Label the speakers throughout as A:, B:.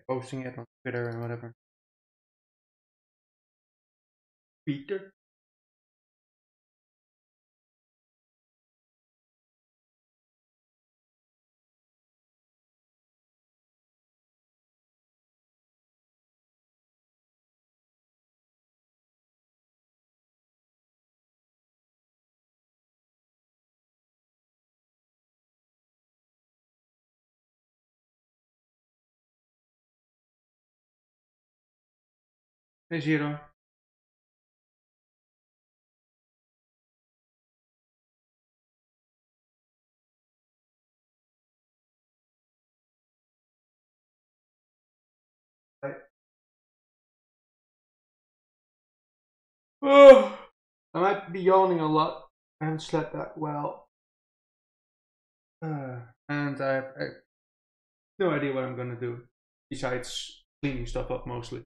A: posting it on Twitter and whatever. Peter. Hey Zero. Hi. Oh, I might be yawning a lot. I haven't slept that well. And I have no idea what I'm gonna do. Besides cleaning stuff up mostly.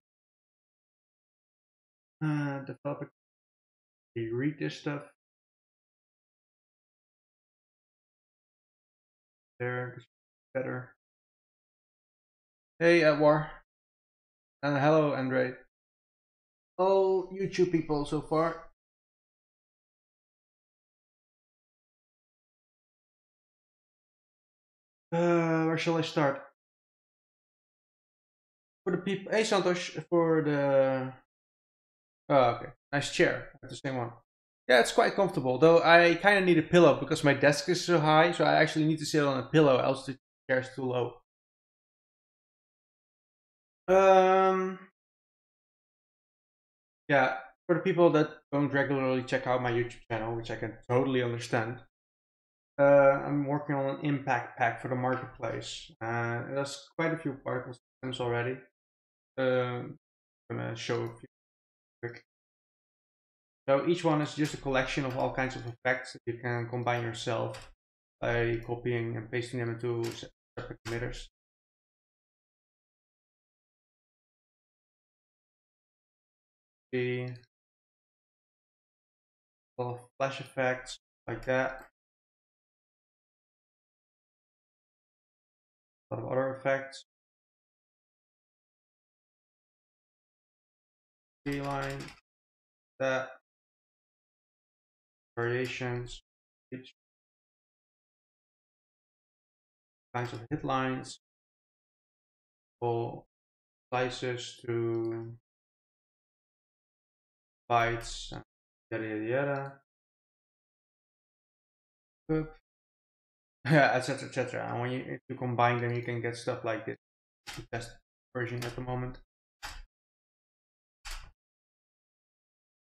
A: Developer, read this stuff. There, better. Hey Edward. Hello Andre. All YouTube people so far. Where shall I start? For the people. Hey Santosh, for the. Oh, okay. Nice chair. That's the same one. Yeah, it's quite comfortable. Though I kind of need a pillow because my desk is so high, so I actually need to sit on a pillow, else the chair is too low. Um. Yeah, for the people that don't regularly check out my YouTube channel, which I can totally understand. I'm working on an impact pack for the marketplace. It has quite a few particle systems already. I'm gonna show a few quick. So each one is just a collection of all kinds of effects that you can combine yourself by copying and pasting them into separate emitters. See a lot of flash effects like that. A lot of other effects. Line, that, variations, each kinds of hit lines, all slices to bytes, yada yada yada. Yeah, etc. etc. And when if you combine them, you can get stuff like this. The test version at the moment.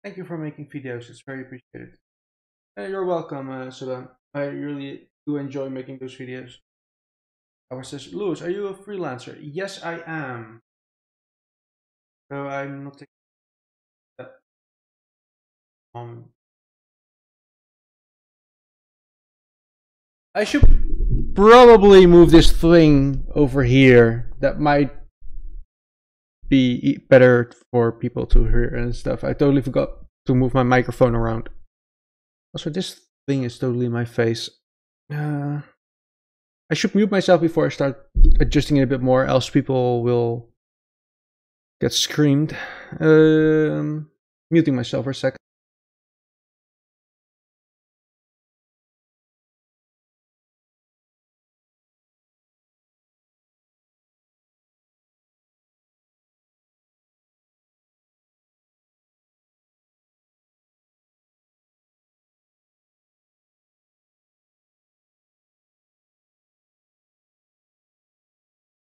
A: Thank you for making videos. It's very appreciated. You're welcome, Sudan. I really do enjoy making those videos. Howard says, Luos, are you a freelancer? Yes, I am. So I'm not taking that on. I should probably move this thing over here. That might be better for people to hear and stuff. I totally forgot to move my microphone around. Also, this thing is totally my face. I should mute myself before I start adjusting it a bit more, else people will get screamed. Muting myself for a second.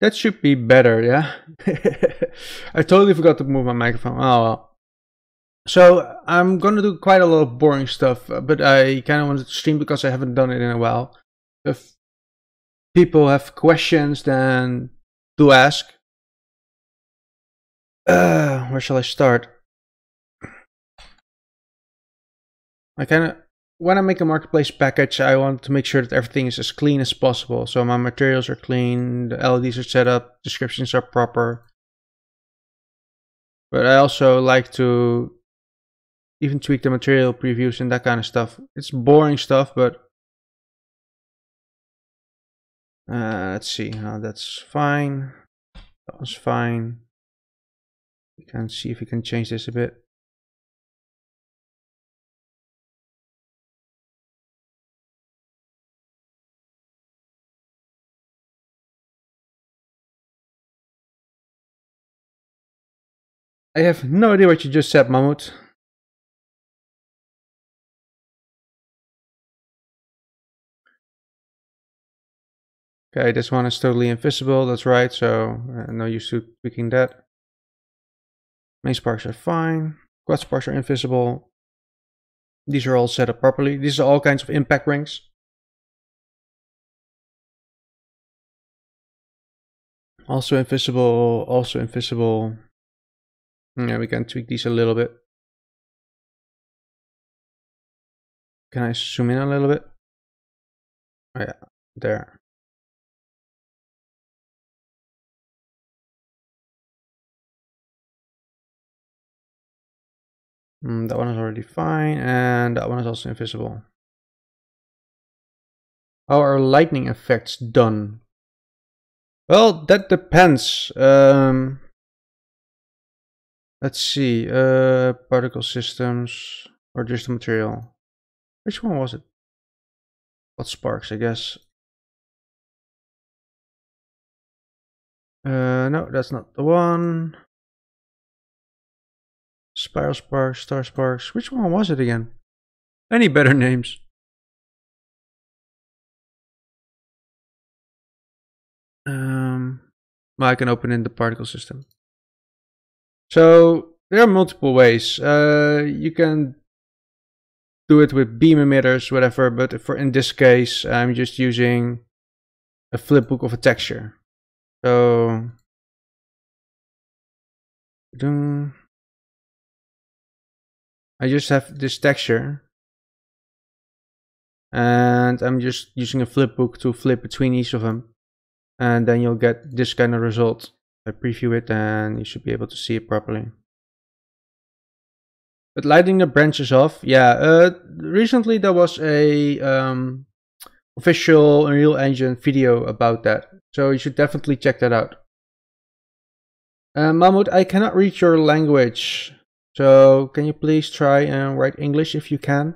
A: That should be better, yeah? I totally forgot to move my microphone. Oh well. So, I'm gonna do quite a lot of boring stuff, but I kind of wanted to stream because I haven't done it in a while. If people have questions, then do ask. Where shall I start? I kind of, when I make a marketplace package, I want to make sure that everything is as clean as possible. So my materials are clean, the LEDs are set up, descriptions are proper. But I also like to even tweak the material previews and that kind of stuff. It's boring stuff, but let's see. That's fine. That was fine. We can see if we can change this a bit. I have no idea what you just said, Mahmoud. Okay, this one is totally invisible, that's right, so no use to tweaking that. Main sparks are fine. Quad sparks are invisible. These are all set up properly. These are all kinds of impact rings. Also invisible, also invisible. Yeah, we can tweak these a little bit. Can I zoom in a little bit? Oh yeah, there. That one is already fine, and that one is also invisible. How are lightning effects done? Well, that depends. Let's see. Particle systems or just the material. Which one was it? What sparks, I guess. No, that's not the one. Spiral sparks, star sparks. Which one was it again? Any better names? Well, I can open in the particle system. So there are multiple ways. You can do it with beam emitters, whatever. But in this case, I'm just using a flipbook of a texture. So I just have this texture, and I'm just using a flipbook to flip between each of them, and then you'll get this kind of result. I preview it, and you should be able to see it properly. But lighting the branches off, yeah. Recently there was a official Unreal Engine video about that, so you should definitely check that out. Mahmoud, I cannot read your language, so can you please try and write English if you can?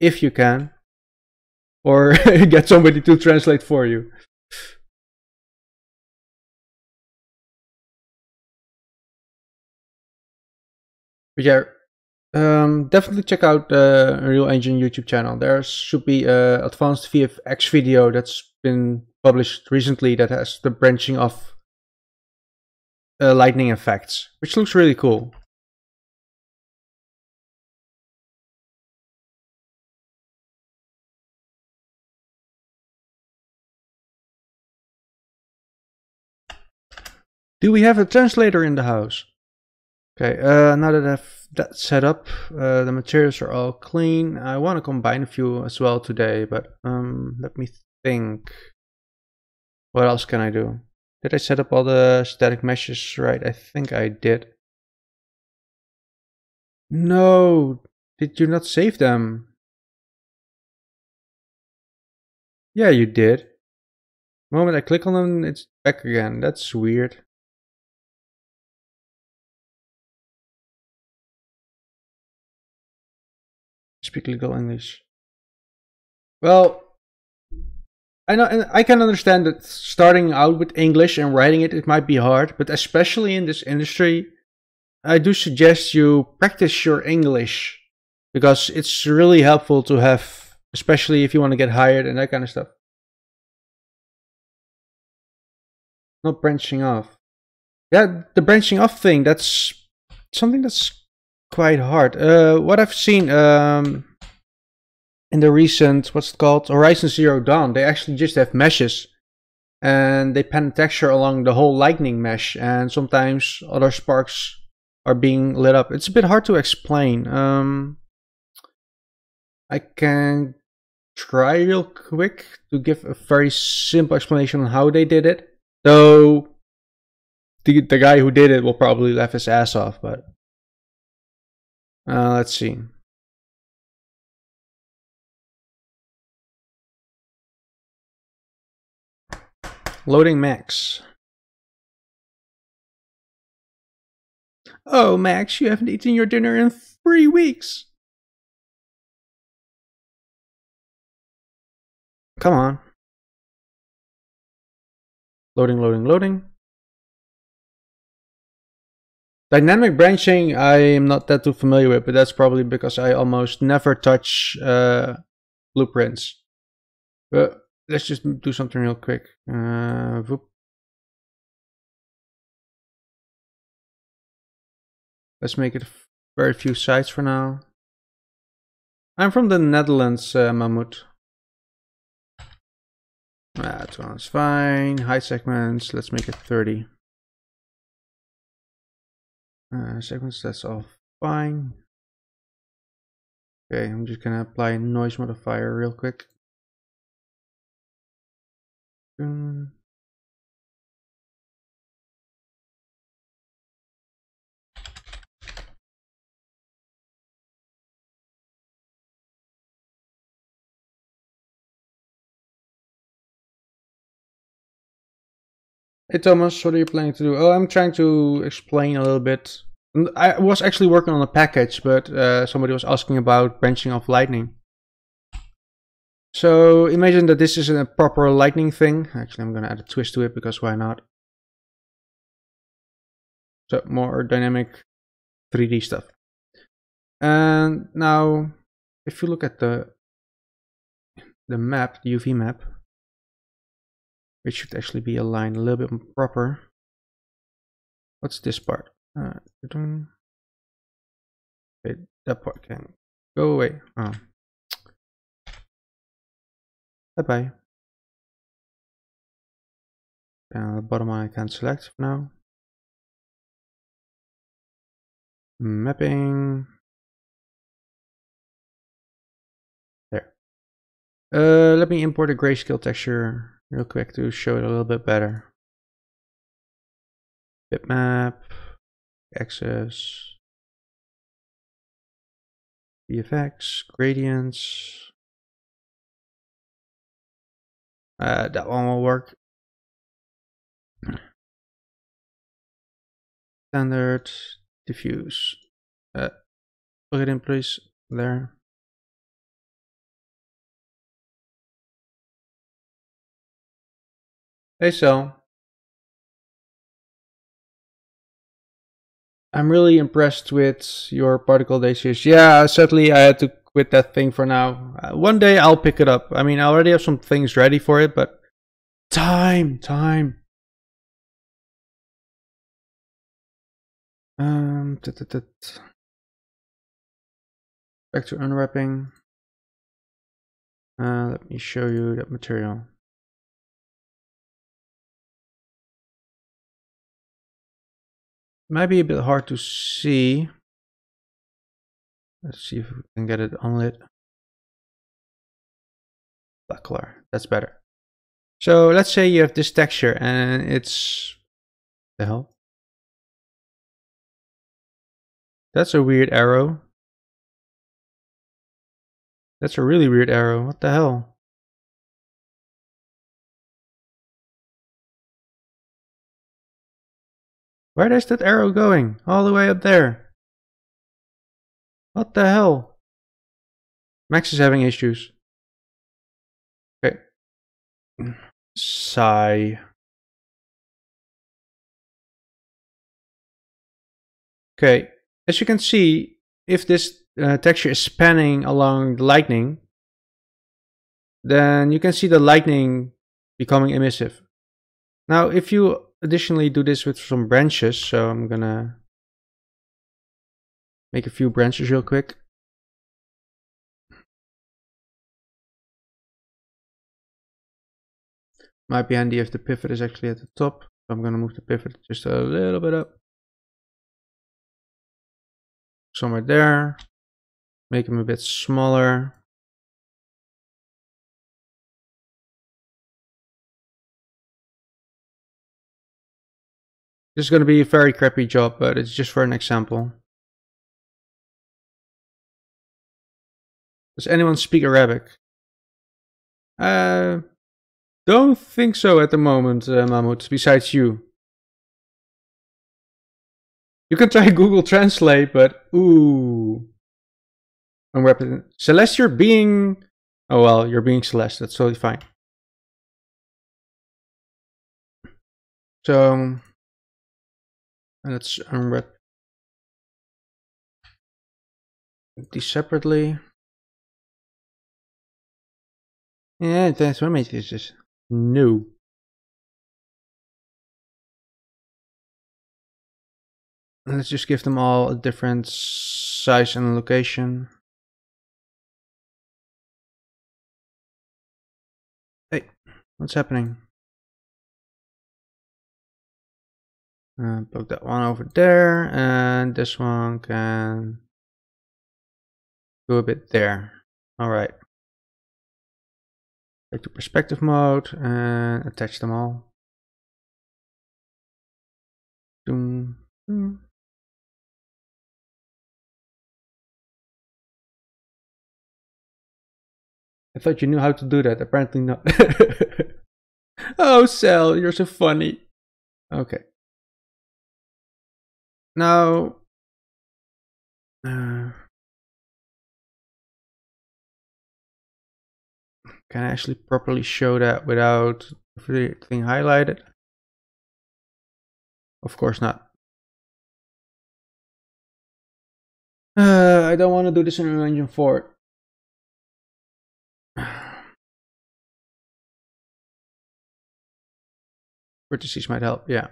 A: If you can. Or get somebody to translate for you. But yeah, definitely check out the Unreal Engine YouTube channel. There should be an advanced VFX video that's been published recently that has the branching of lightning effects, which looks really cool. Do we have a translator in the house? Okay, now that I've that set up, the materials are all clean. I want to combine a few as well today, but let me think. What else can I do? Did I set up all the static meshes right? I think I did. No, did you not save them? Yeah, you did. The moment I click on them, it's back again. That's weird. Speak legal English. Well, I know, and I can understand that starting out with English and writing it might be hard, but especially in this industry, I do suggest you practice your English because it's really helpful to have, especially if you want to get hired and that kind of stuff. Not branching off. Yeah, the branching off thing, that's something that's quite hard. What I've seen in the recent, what's it called, Horizon Zero Dawn, they actually just have meshes. And they pen texture along the whole lightning mesh, and sometimes other sparks are being lit up. It's a bit hard to explain. I can try real quick to give a very simple explanation on how they did it. Though the guy who did it will probably laugh his ass off, but let's see. Loading max. Oh, Max, you haven't eaten your dinner in 3 weeks. Come on. Loading, loading, loading. Dynamic branching, I am not that too familiar with, but that's probably because I almost never touch blueprints. But let's just do something real quick. Let's make it very few sites for now. I'm from the Netherlands, Mahmoud. That one's fine. Height segments, let's make it 30. Segments, that's all fine. Okay, I'm just gonna apply a noise modifier real quick. Hey Thomas, what are you planning to do? Oh, I'm trying to explain a little bit. I was actually working on a package, but somebody was asking about branching off lightning. So imagine that this is a proper lightning thing. Actually, I'm going to add a twist to it because why not? So more dynamic 3D stuff. And now, if you look at the map, the UV map, it should actually be aligned a little bit proper. What's this part? Okay, that part can go away. Oh. Bye-bye. The bottom one I can't select for now. Mapping. There. Let me import a grayscale texture real quick to show it a little bit better. Bitmap, axis, VFX, gradients. That one will work. Standard, diffuse. Plug it in place there. Hey, so I'm really impressed with your particle daisies. Yeah, sadly I had to quit that thing for now. One day I'll pick it up. I mean, I already have some things ready for it, but time. Back to unwrapping. Let me show you that material. Might be a bit hard to see. Let's see if we can get it unlit. Black color, that's better. So let's say you have this texture and it's the hell. That's a weird arrow. That's a really weird arrow. What the hell? Where is that arrow going? All the way up there. What the hell? Max is having issues. Okay. Sigh. Okay. As you can see, if this texture is spanning along the lightning, then you can see the lightning becoming emissive. Now, if you additionally do this with some branches, so I'm gonna make a few branches real quick. Might be handy if the pivot is actually at the top. So I'm gonna move the pivot just a little bit up. Somewhere there. Make them a bit smaller. This is going to be a very crappy job, but it's just for an example. Does anyone speak Arabic? Don't think so at the moment, Mahmoud, besides you. You can try Google Translate, but ooh. Celeste, you're being... Oh well, you're being Celeste, that's totally fine. So, let's unwrap these separately. Yeah, transformation is just no. Let's just give them all a different size and location. Hey, what's happening? Put that one over there, and this one can go a bit there. All right. Back to perspective mode and attach them all. Doom, doom. I thought you knew how to do that. Apparently not. Oh, Cell, you're so funny. Okay. Now, can I actually properly show that without everything highlighted? Of course not. I don't want to do this in Unreal Engine 4. Vertices might help, yeah.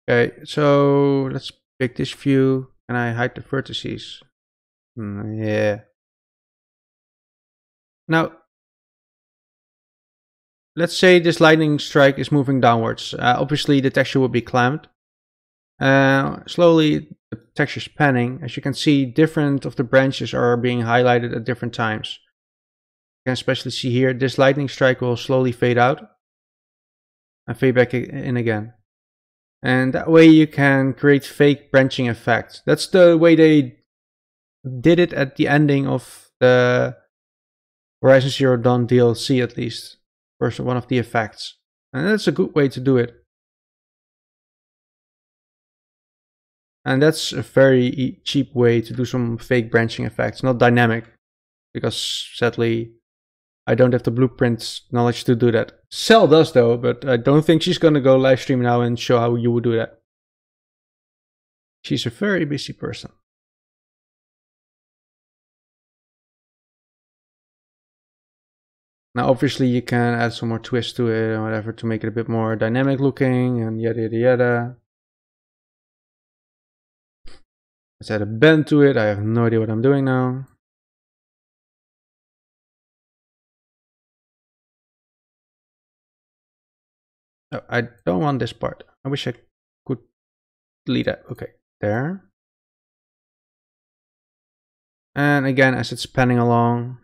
A: Okay, so let's pick this view. Can I hide the vertices? Yeah. Now, let's say this lightning strike is moving downwards. Obviously, the texture will be clamped. Slowly, the texture is panning. As you can see, different of the branches are being highlighted at different times. You can especially see here, this lightning strike will slowly fade out and fade back in again. And that way you can create fake branching effects. That's the way they did it at the ending of the Horizon Zero Dawn DLC, at least. First, one of the effects. And that's a good way to do it. And that's a very cheap way to do some fake branching effects, not dynamic. Because sadly, I don't have the blueprint knowledge to do that. Cell does though, but I don't think she's gonna go live stream now and show how you would do that. She's a very busy person. Now obviously you can add some more twist to it and whatever to make it a bit more dynamic looking and yada yada yada. Let's add a bend to it. I have no idea what I'm doing now. Oh, I don't want this part. I wish I could delete that. Okay, there. And again, as it's panning along.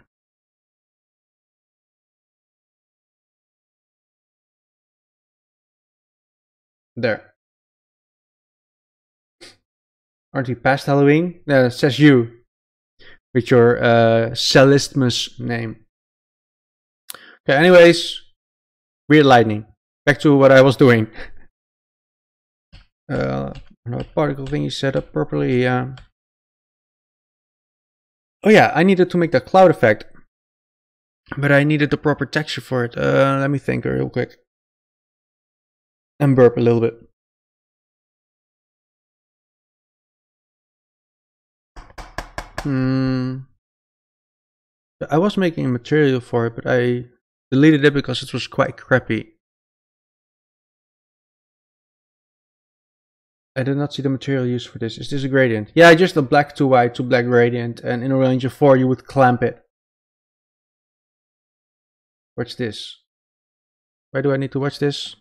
A: There. Aren't we past Halloween? It says you. With your Celistmus name. Okay, anyways. Weird lightning. Back to what I was doing. Particle thing is set up properly, yeah. Oh yeah, I needed to make the cloud effect. But I needed the proper texture for it. Let me think real quick. And burp a little bit. I was making a material for it, but I deleted it because it was quite crappy. I did not see the material used for this. Is this a gradient? Yeah, just a black to white to black gradient, and in Unreal Engine 4 you would clamp it. Watch this. Why do I need to watch this?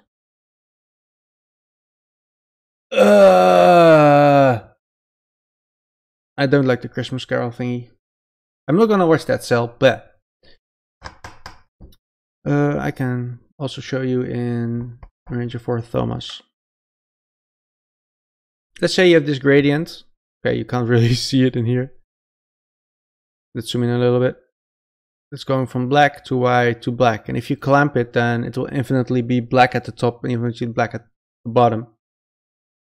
A: I don't like the Christmas Carol thingy. I'm not gonna watch that cell, but I can also show you in Unreal Engine 4 Thomas. Let's say you have this gradient. Okay, you can't really see it in here. Let's zoom in a little bit. It's going from black to white to black. And if you clamp it, then it will infinitely be black at the top and infinitely black at the bottom.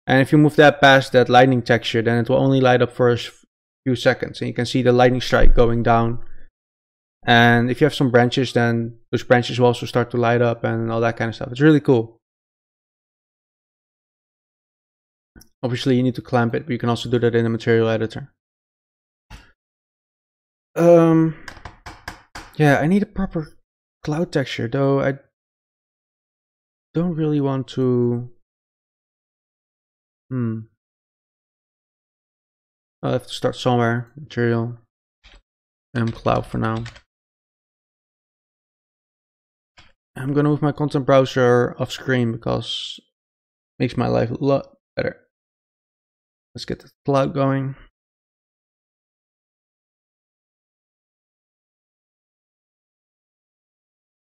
A: And if you move that past that lightning texture, then it will only light up for a few seconds. And you can see the lightning strike going down. And if you have some branches, then those branches will also start to light up and all that kind of stuff. It's really cool. Obviously, you need to clamp it, but you can also do that in the material editor. Yeah, I need a proper cloud texture, though I don't really want to... I'll have to start somewhere. Material. Cloud for now. I'm gonna move my content browser off screen because it makes my life a lot better. Let's get the cloud going.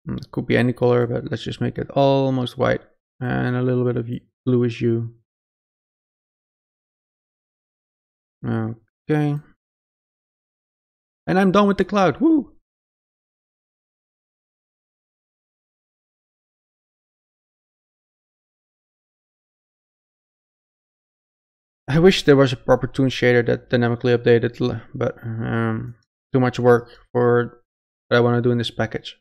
A: It could be any color, but let's just make it almost white and a little bit of bluish hue. Okay. And I'm done with the cloud. Woo! I wish there was a proper toon shader that dynamically updated, but too much work for what I want to do in this package.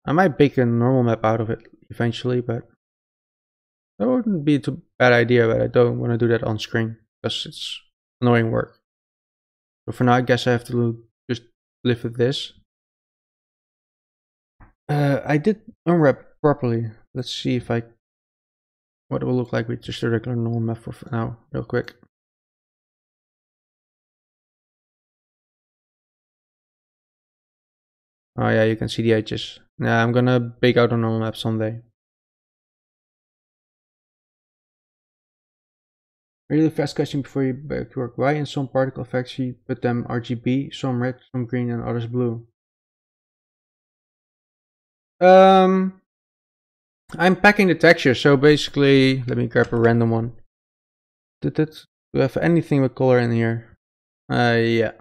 A: I might bake a normal map out of it eventually, but that wouldn't be a bad idea, but I don't want to do that on screen because it's annoying work. So for now, I guess I have to just live with this. I did unwrap properly. Let's see if what it will look like with just a regular normal map for now, real quick. Oh yeah, you can see the edges. Yeah, I'm gonna bake out a normal map someday. Really fast question before you back to work. Why in some particle effects you put them RGB, some red, some green, and others blue? I'm packing the texture, so basically, let me grab a random one. Do we have anything with color in here? Yeah.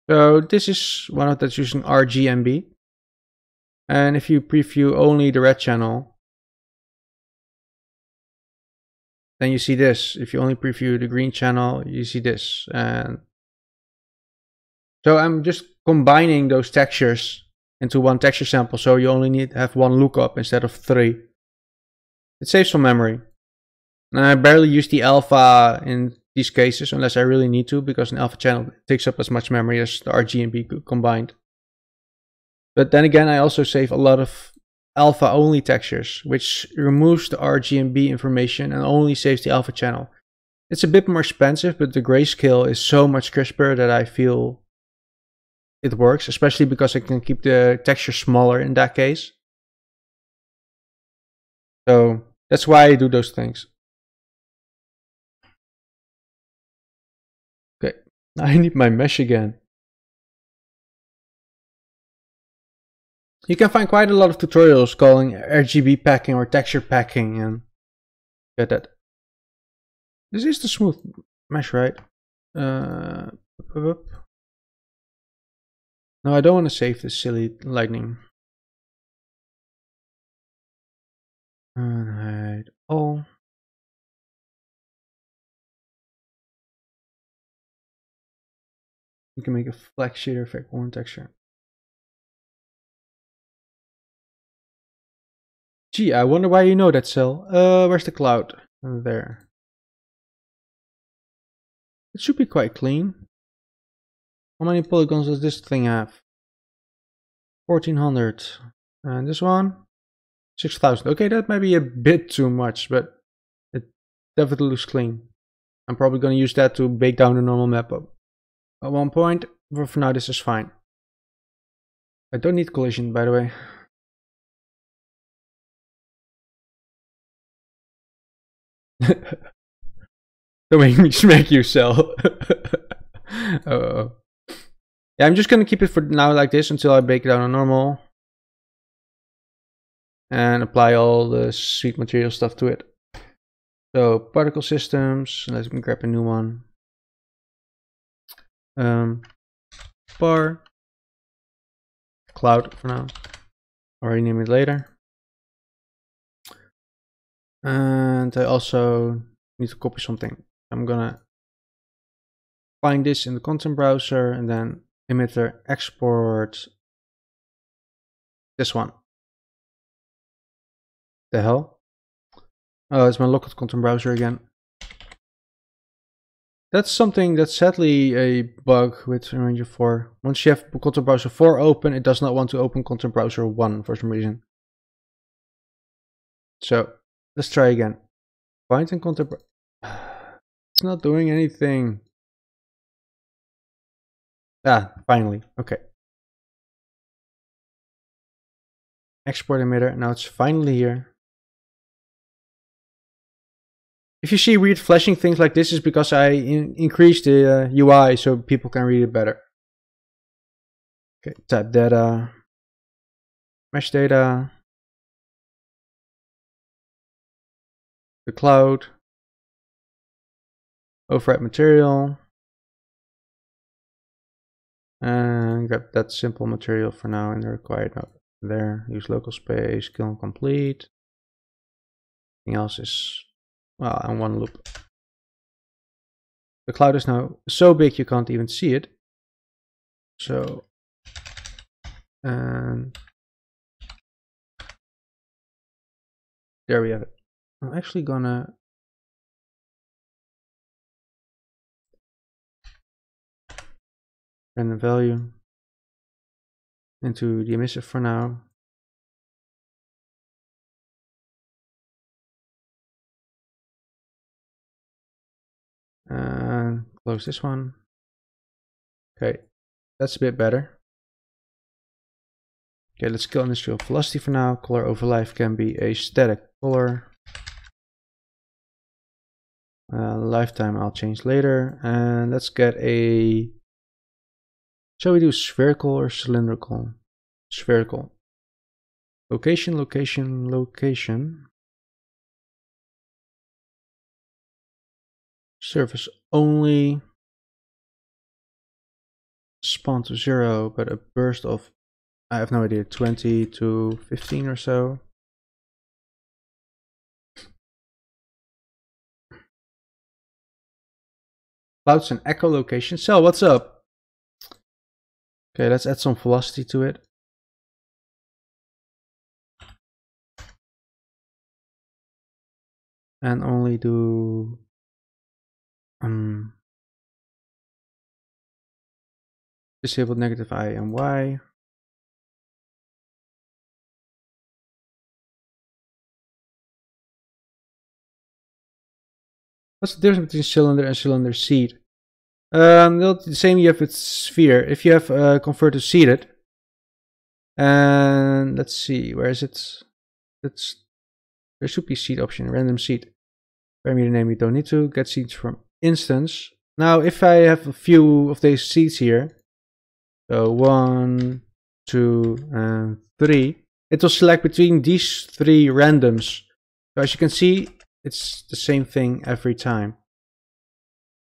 A: So this is one of that's using RGB. And if you preview only the red channel, then you see this. If you only preview the green channel, you see this. And so I'm just combining those textures into one texture sample, so you only need to have one lookup instead of 3. It saves some memory. And I barely use the alpha in these cases unless I really need to, because an alpha channel takes up as much memory as the RGB combined. But then again, I also save a lot of alpha only textures, which removes the RGB information and only saves the alpha channel. It's a bit more expensive, but the grayscale is so much crisper that I feel it works, especially because I can keep the texture smaller in that case. So that's why I do those things. Okay, I need my mesh again. You can find quite a lot of tutorials calling RGB packing or texture packing and get that. This is the smooth mesh, right? No, I don't want to save this silly lightning. Hide all. You can make a flex shader effect on texture. Gee, I wonder why you know that, Cell. Where's the cloud? There. It should be quite clean. How many polygons does this thing have? 1400. And this one? 6000. Okay, that might be a bit too much, but it definitely looks clean. I'm probably going to use that to bake down the normal map up at one point, but for now this is fine. I don't need collision, by the way. Don't make me smack you, Cell. Uh-oh. Yeah, I'm just gonna keep it for now like this until I bake it down on normal. And apply all the sweet material stuff to it. So, particle systems, let me grab a new one. Bar. Cloud for now. Or rename it later. And I also need to copy something. I'm gonna find this in the content browser and then emitter export this one. The hell? Oh, it's my local content browser again. That's something that's sadly a bug with UE4. Once you have content browser 4 open, it does not want to open content browser 1 for some reason. So let's try again. Find in content. It's not doing anything. Ah, finally. Okay. Export emitter. Now it's finally here. If you see weird flashing things like this, is because I increased the UI so people can read it better. Okay, type data, mesh data, the cloud, override material, and grab that simple material for now in the required node. There, use local space, kill and complete. Everything else is, well, on one loop. The cloud is now so big you can't even see it. So, and there we have it. I'm actually gonna random value into the emissive for now. And close this one. Okay, that's a bit better. Okay, let's kill initial velocity for now. Color over life can be a static color. Lifetime I'll change later. And let's get a... Shall we do spherical or cylindrical? Spherical. Location, location, location. Surface only. Spawn to 0, but a burst of, I have no idea, 20 to 15 or so. Clouds and echolocation. So what's up? Okay, let's add some velocity to it. And only do disabled negative I and Y. What's the difference between cylinder and cylinder seed? The same you have with sphere. If you have convert to seeded, and let's see, where is it? There should be seed option, random seed. Parameter name you don't need to. Get seeds from instance. Now, if I have a few of these seeds here, so 1, 2, and 3, it will select between these 3 randoms. So as you can see, it's the same thing every time.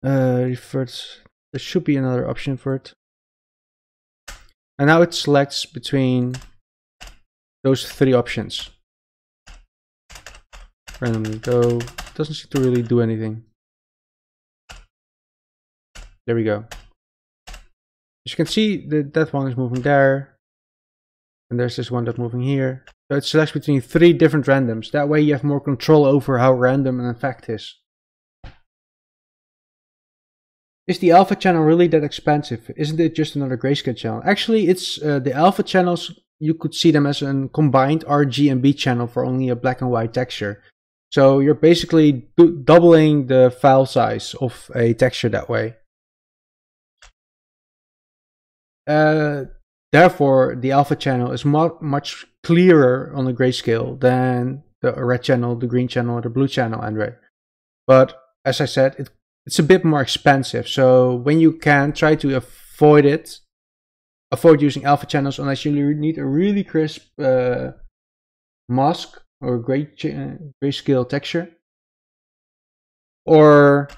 A: Revert. There should be another option for it. And now it selects between those 3 options. Randomly go. Doesn't seem to really do anything. There we go. As you can see, that one is moving there. And there's this one that's moving here. So it selects between 3 different randoms. That way you have more control over how random an effect is. Is the alpha channel really that expensive? Isn't it just another grayscale channel? Actually, it's the alpha channels, you could see them as a combined RGB channel for only a black and white texture. So you're basically doubling the file size of a texture that way. Therefore, the alpha channel is much clearer on the grayscale than the red channel, the green channel, or the blue channel Android. But as I said, it's a bit more expensive. So when you can, try to avoid it. Avoid using alpha channels unless you need a really crisp mask or grayscale texture. Or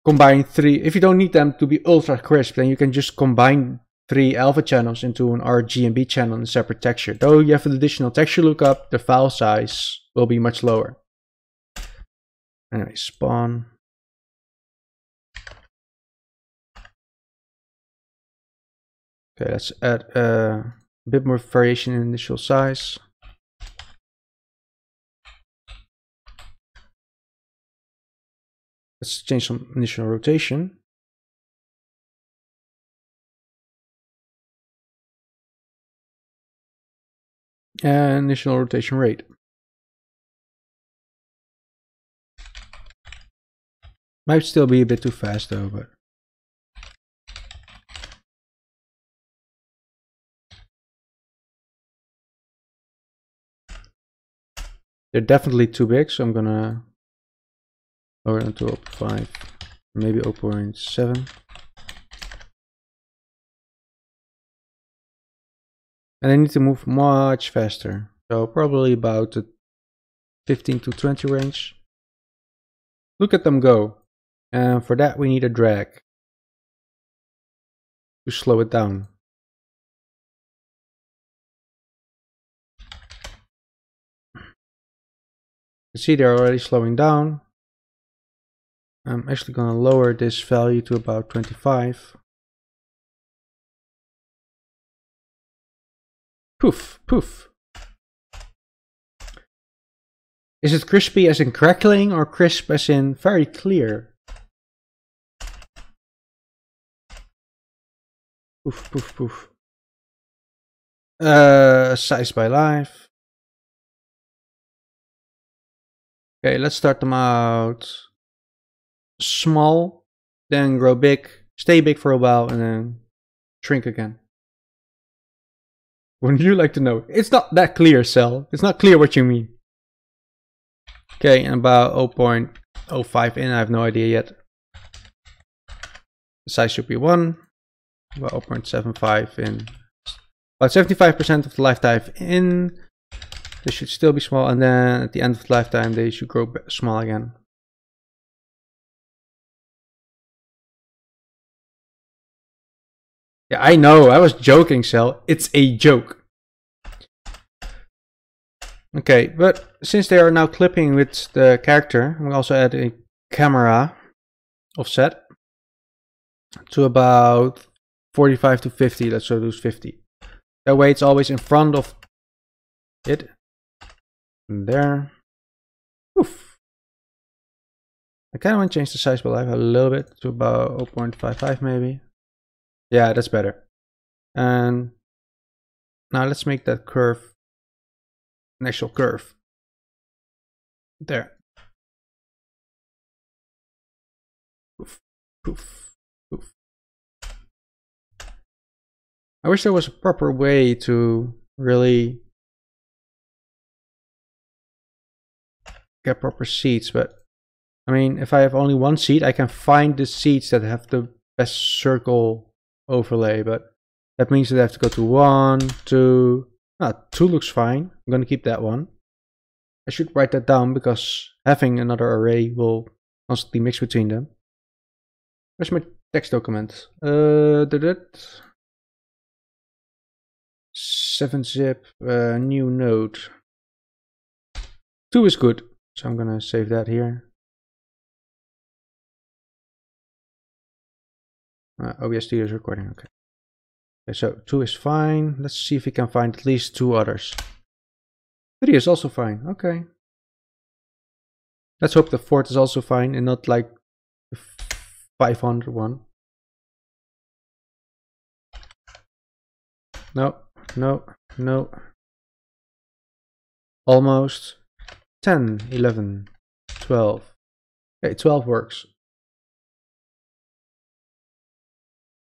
A: combine 3. If you don't need them to be ultra crisp, then you can just combine 3 alpha channels into an RGB channel in a separate texture. Though you have an additional texture lookup, the file size will be much lower. Anyway, spawn. Okay, let's add a bit more variation in initial size. Let's change some initial rotation. And initial rotation rate. Might still be a bit too fast though, but they're definitely too big, so I'm gonna lower them to 0.5, maybe 0.7. And I need to move much faster, so probably about the 15 to 20 range. Look at them go. And for that we need a drag to slow it down. You see they're already slowing down. I'm actually going to lower this value to about 25. Poof, poof. Is it crispy as in crackling or crisp as in very clear? Poof, poof, poof. Size by life. Okay, let's start them out small, then grow big, stay big for a while, and then shrink again. Wouldn't you like to know? It's not that clear, Cell. It's not clear what you mean. Okay, and about 0.05 in, I have no idea yet. The size should be 1. About 0.75 in. About 75% of the lifetime in. They should still be small, and then at the end of the lifetime, they should grow small again. Yeah, I know. I was joking, Cell. It's a joke. Okay, but since they are now clipping with the character, I'm also add a camera offset to about 45 to 50. Let's do 50. That way it's always in front of it. And there. Oof. I kind of want to change the size by life a little bit to about 0.55 maybe. Yeah, that's better. And now let's make that curve an actual curve. There. Poof, poof, poof. I wish there was a proper way to really get proper seeds, but I mean, if I have only one seed, I can find the seeds that have the best circle overlay, but that means that I have to go to 1, 2. 2 looks fine. I'm gonna keep that one. I should write that down because having another array will constantly mix between them. Where's my text document? 7-zip, new node. 2 is good, so I'm gonna save that here. OBS Studio is recording, okay. Okay, so 2 is fine. Let's see if we can find at least 2 others. 3 is also fine, okay. Let's hope the 4th is also fine and not like the 500 one. No, no, no. Almost. 10, 11, 12. Okay, 12 works.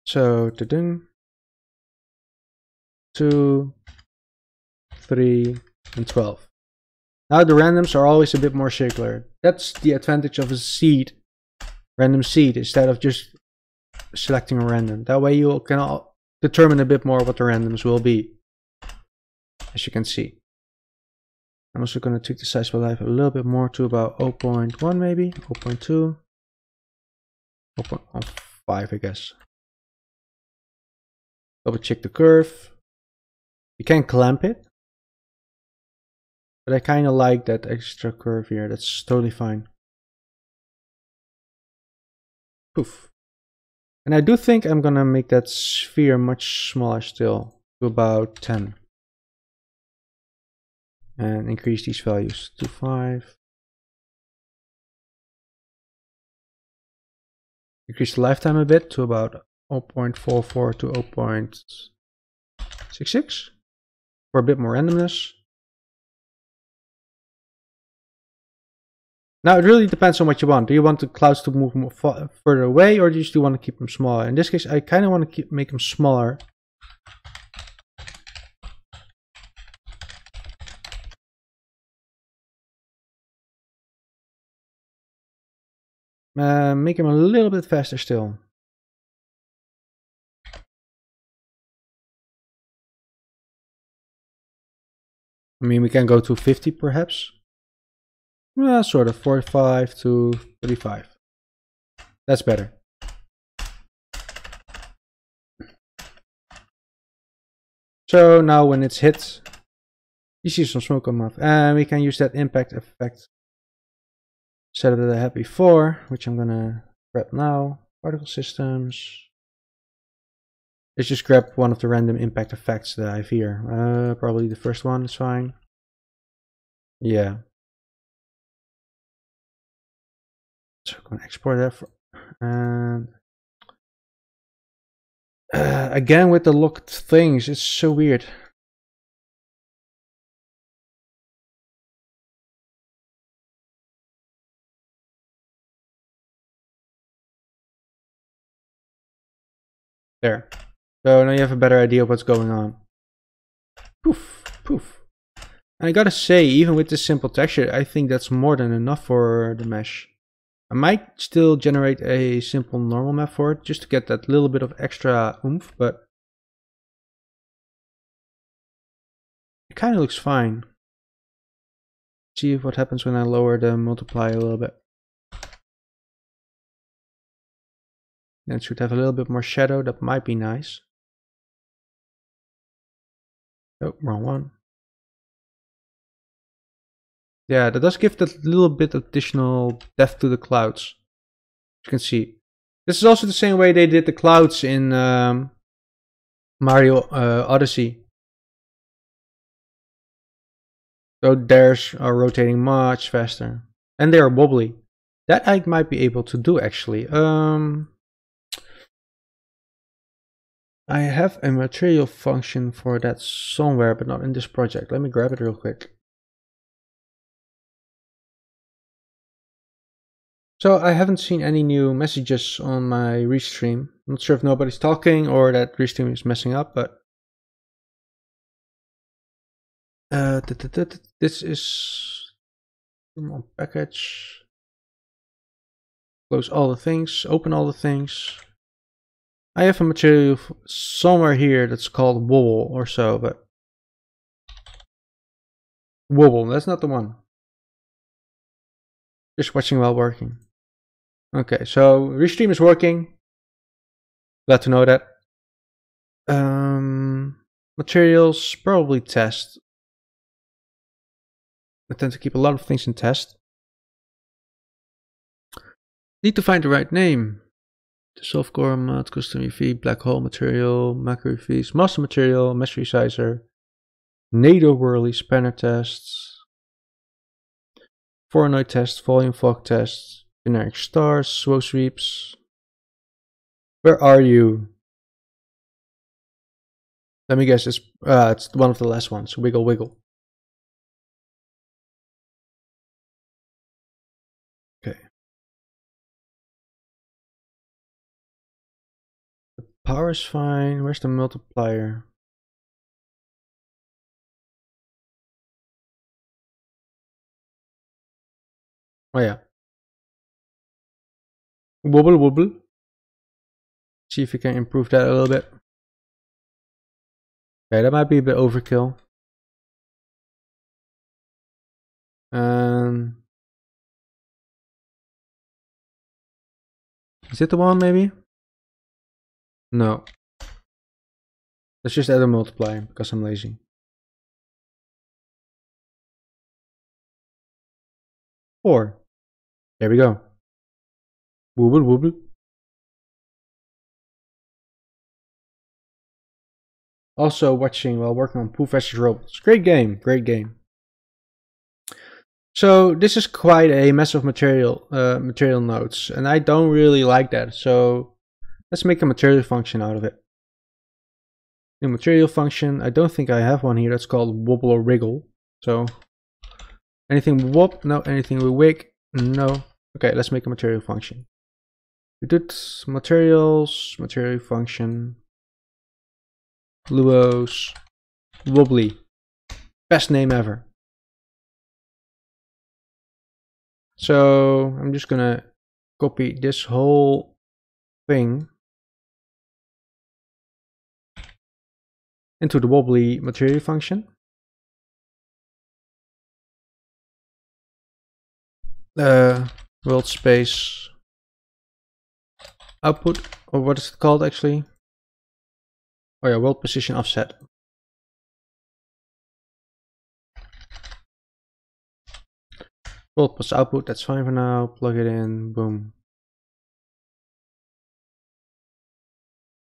A: So, 2, 3, and 12. Now the randoms are always a bit more circular. That's the advantage of a seed, random seed, instead of just selecting a random. That way you can determine a bit more what the randoms will be, as you can see. I'm also going to tweak the size by life a little bit more to about 0.1 maybe, 0.2, 0.15 I guess. Double check the curve. You can clamp it, but I kind of like that extra curve here. That's totally fine. Poof. And I do think I'm gonna make that sphere much smaller still, to about 10. And increase these values to 5. Increase the lifetime a bit to about 0.44 to 0.66 for a bit more randomness. Now it really depends on what you want. Do you want the clouds to move more further away, or do you still want to keep them smaller? In this case, I kind of want to make them smaller. Make them a little bit faster still. I mean, we can go to 50 perhaps. Sort of 45 to 35. That's better. So now when it's hit, you see some smoke come off. And we can use that impact effect setup that I had before, which I'm gonna grab now. Particle systems. Let's just grab one of the random impact effects that I have here. Probably the first one is fine. Yeah. So I'm gonna export that and again with the locked things, it's so weird. There. So now you have a better idea of what's going on. Poof, poof. And I gotta say, even with this simple texture, I think that's more than enough for the mesh. I might still generate a simple normal map for it, just to get that little bit of extra oomph, but it kind of looks fine. See what happens when I lower the multiply a little bit. Then it should have a little bit more shadow, that might be nice. Oh, wrong one. Yeah, that does give that little bit of additional depth to the clouds. You can see. This is also the same way they did the clouds in Mario Odyssey. So theirs are rotating much faster. And they are wobbly. That I might be able to do actually. I have a material function for that somewhere, but not in this project. Let me grab it real quick. So I haven't seen any new messages on my restream. I'm not sure if nobody's talking or that restream is messing up, but this is package. Close all the things, open all the things. I have a material somewhere here that's called wobble or so, but wobble, that's not the one. Just watching while working. Okay, so restream is working. Glad to know that. Materials, probably test. I tend to keep a lot of things in test. Need to find the right name. The softcore mod, custom UV, black hole material, macro UVs, master material, mesh resizer, NATO whirly, spanner tests, Voronoi test, volume fog tests, generic stars, swow sweeps. Where are you? Let me guess, it's one of the last ones. Wiggle wiggle. Okay. The power is fine. Where's the multiplier? Oh yeah. Wobble wobble. See if we can improve that a little bit. Okay, that might be a bit overkill. Is it the one maybe? No. Let's just add a multiplier because I'm lazy. 4. There we go. Wobble wobble. Also watching while working on Pooh vs. Robots. Great game, great game. So this is quite a mess of material nodes, and I don't really like that. So let's make a material function out of it. New material function. I don't think I have one here. That's called wobble or wriggle. So anything wop? No. Anything with wig? No. Okay, let's make a material function. We did materials, material function, Luos, wobbly. Best name ever. So I'm just gonna copy this whole thing into the wobbly material function. World space output, or what is it called actually? Oh yeah, world position offset. World plus output, that's fine for now. Plug it in, boom.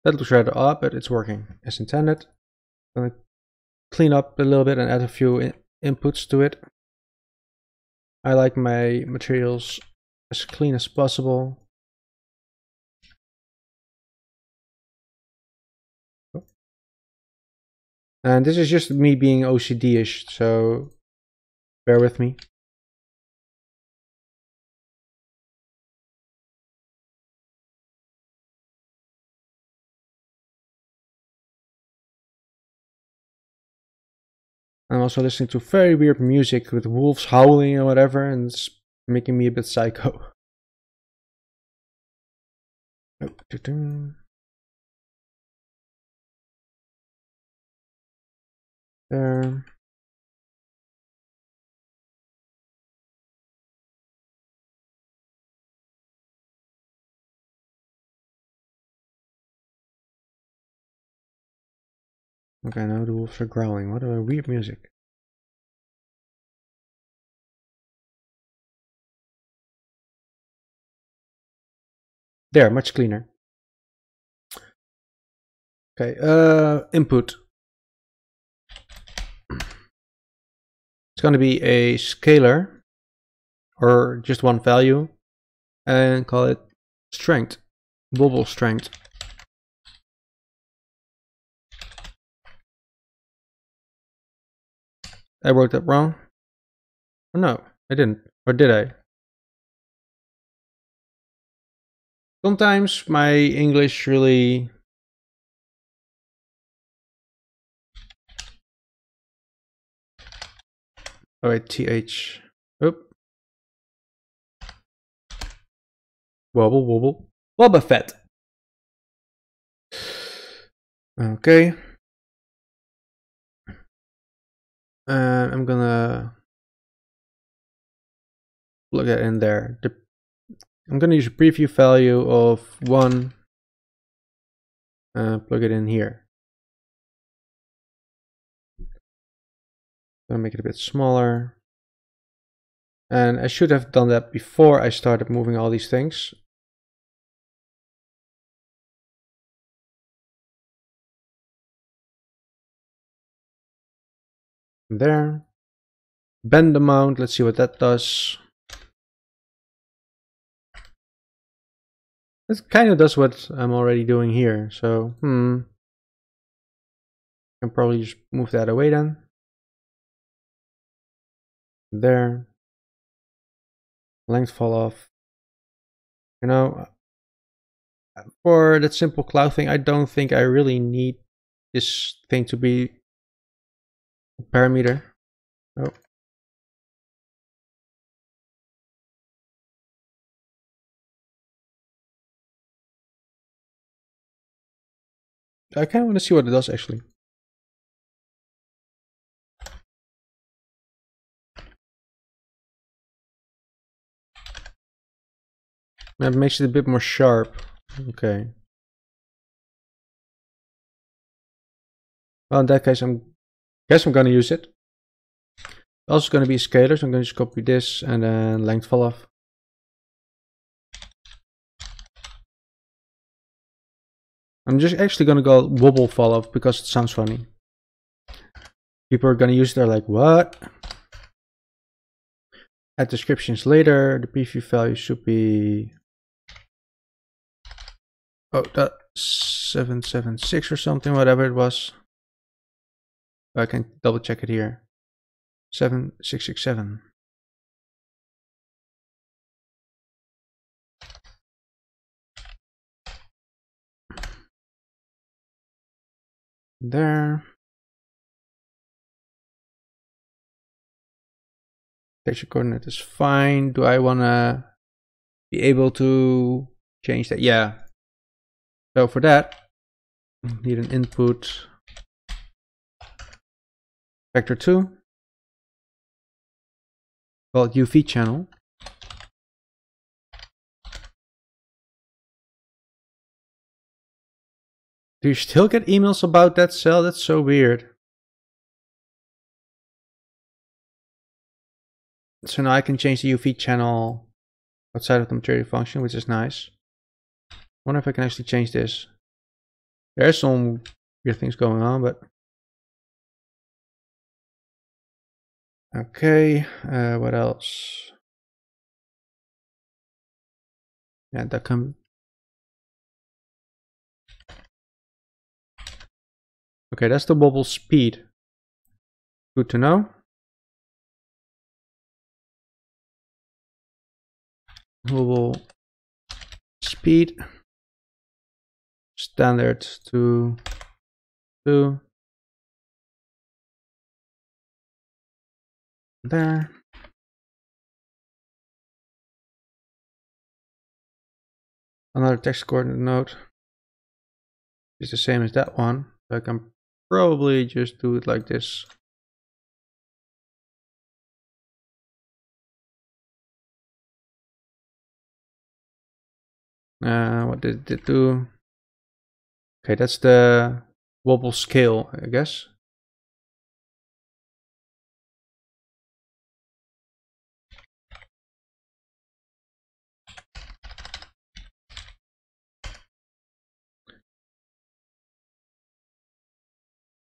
A: That looks rather odd, but it's working as intended. I'm gonna clean up a little bit and add a few inputs to it. I like my materials as clean as possible. And this is just me being OCD-ish, so bear with me. I'm also listening to very weird music with wolves howling or whatever, and it's making me a bit psycho. There. Okay, now the wolves are growling. What a weird music. There, much cleaner. Okay, input. It's going to be a scalar, or just one value, and call it strength, wobble strength. I wrote that wrong. Oh, no, I didn't. Or did I? Sometimes my English really... Oh wait, TH. Oop. Wobble, wobble. Wobbuffet. Okay. And I'm gonna plug that in there. I'm gonna use a preview value of 1. Plug it in here. Gonna make it a bit smaller. And I should have done that before I started moving all these things. There. Bend amount, let's see what that does. It kind of does what I'm already doing here, so I can probably just move that away then. There. Length fall off. You know, for that simple cloud thing, I don't think I really need this thing to be a parameter. Oh. I kind of want to see what it does actually. That makes it a bit more sharp. Okay. Well, in that case, I'm gonna use it. Also gonna be a scalar, so I'm gonna just copy this and then length fall off. I'm just actually gonna go wobble follow because it sounds funny. People are gonna use it, they're like, what? Add descriptions later. The preview value should be, oh, that 776 or something, whatever it was. I can double check it here. 7667. There. Texture coordinate is fine. Do I wanna be able to change that? Yeah. So for that, need an input vector 2 called UV channel. Do you still get emails about that cell? That's so weird. So now I can change the UV channel outside of the material function, which is nice. Wonder if I can actually change this. There's some weird things going on, but okay. What else? Yeah, that can. Okay, that's the wobble speed. Good to know. Wobble speed. Standard to 2. There. Another text coordinate node is the same as that one. So I can probably just do it like this. What did it do? Okay, that's the wobble scale, I guess.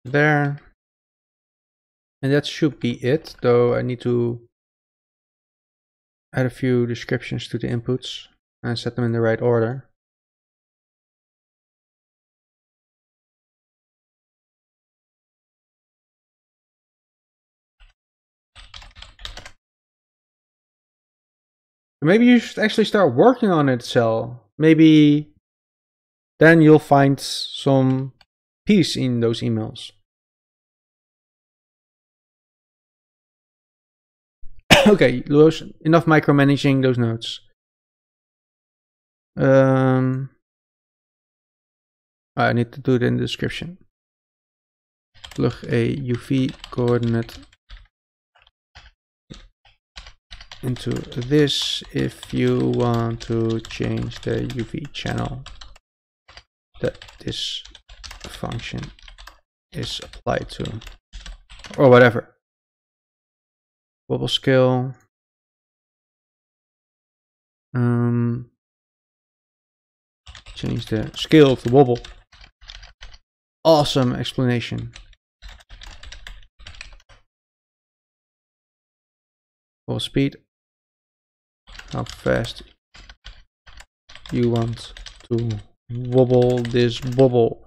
A: There. And that should be it, though I need to add a few descriptions to the inputs and set them in the right order. Maybe you should actually start working on it, Cell. Maybe then you'll find some peace in those emails. Okay, Luos, enough micromanaging those nodes. I need to do it in the description. Plug a UV coordinate into this if you want to change the UV channel that this function is applied to, or whatever. Wobble scale. Change the scale of the wobble. Awesome explanation. Wobble speed. How fast you want to wobble this wobble.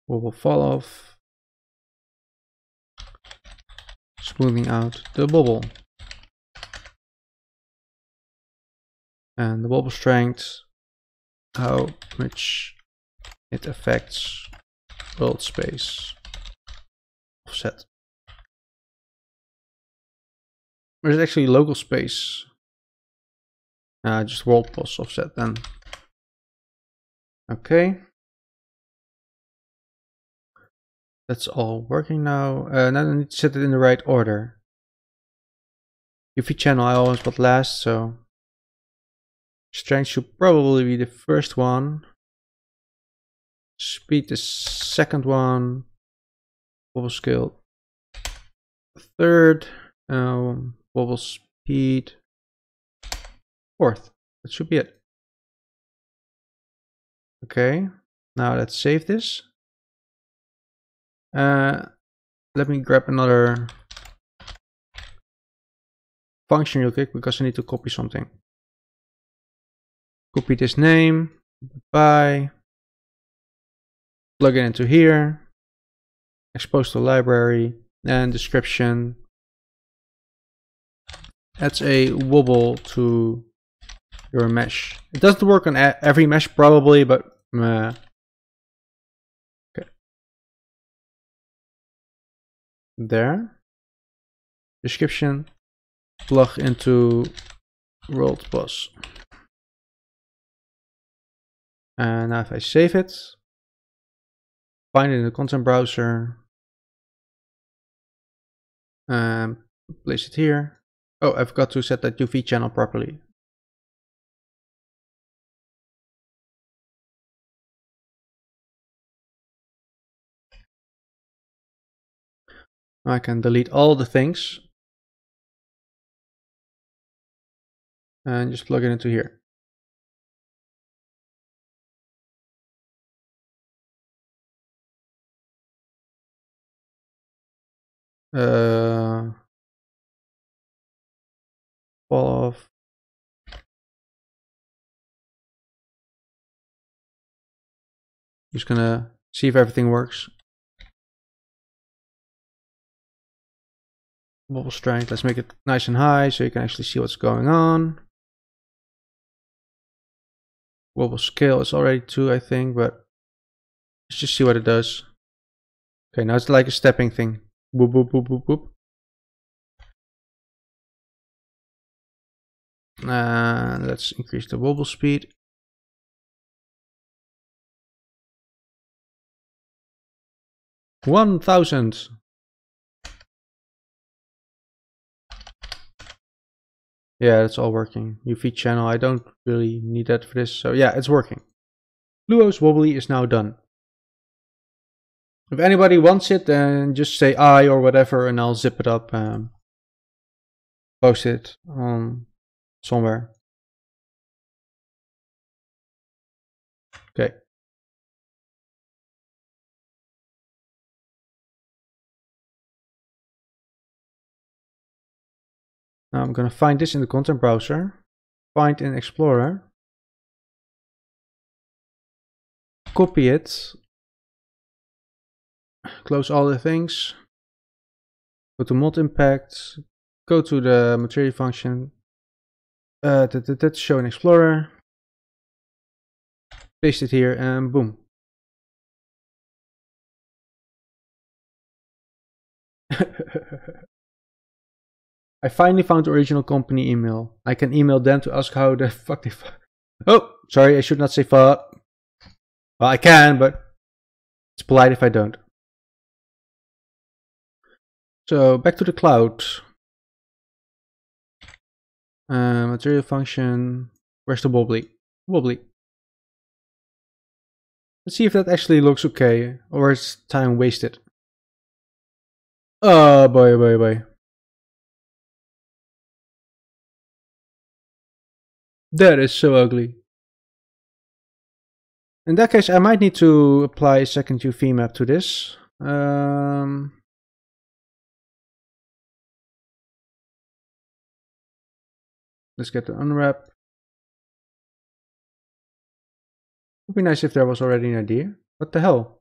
A: Wobble fall off. Smoothing out the wobble. And the wobble strength, how much it affects world space offset. There's actually local space. Just world pulse offset then. Okay. That's all working now. Now I need to set it in the right order. UV channel I always put last, so strength should probably be the first one. Speed the second one. Wobble scale third. Wobble speed fourth. that should be it. Okay, now let's save this. Let me grab another function real quick because I need to copy something. Copy this name, by, plug it into here, expose to library, and description. Adds a wobble to your mesh. It doesn't work on every mesh probably, but okay. There. Description. Plug into world boss. And now if I save it, find it in the content browser, and place it here. Oh, I forgot to set that UV channel properly. I can delete all the things and just plug it into here. Fall off. Just gonna see if everything works. Wobble strength, let's make it nice and high so you can actually see what's going on. Wobble scale is already 2, I think, but let's just see what it does. Okay, now it's like a stepping thing. Boop, boop, boop, boop, boop. And let's increase the wobble speed. $1,000. Yeah, it's all working. UV channel, I don't really need that for this. So yeah, it's working. Luos wobbly is now done. If anybody wants it, then just say I or whatever and I'll zip it up and post it somewhere. Okay. Now I'm gonna find this in the content browser. Find in Explorer. Copy it. Close all the things. Go to mod impact. Go to the material function. Show in Explorer. Paste it here and boom. I finally found the original company email. I can email them to ask how the fuck they Oh, sorry, I should not say fuck. Well, I can, but it's polite if I don't. So back to the cloud. Material function. Where's the wobbly? Wobbly. Let's see if that actually looks okay, or is time wasted. Oh boy, boy, boy. That is so ugly. In that case, I might need to apply a second UV map to this. Let's get the unwrap. Would be nice if there was already an idea. What the hell?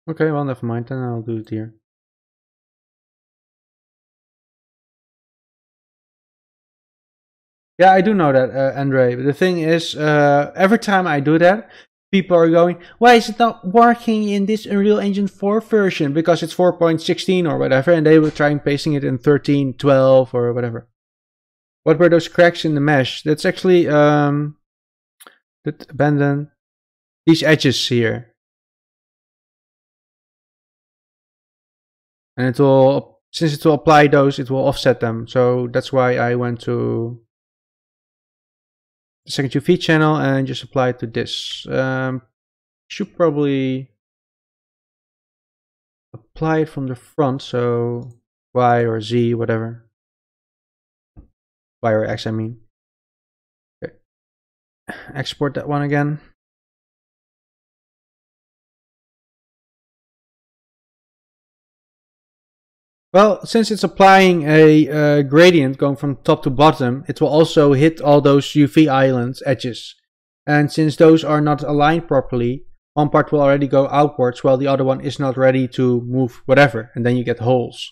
A: Okay, well, never mind, then I'll do it here. Yeah, I do know that, Andre. The thing is, every time I do that, people are going, why is it not working in this Unreal Engine 4 version? Because it's 4.16 or whatever, and they were trying pasting it in 13, 12 or whatever. What were those cracks in the mesh? That's actually, that abandon these edges here. And it will, since it will apply those, it will offset them. So that's why I went to the second UV channel and just apply it to this. Should probably apply it from the front, so Y or Z, whatever. Y or X, I mean. Okay. Export that one again. Well, since it's applying a gradient going from top to bottom, it will also hit all those UV islands edges. And since those are not aligned properly, one part will already go outwards while the other one is not ready to move whatever, and then you get holes.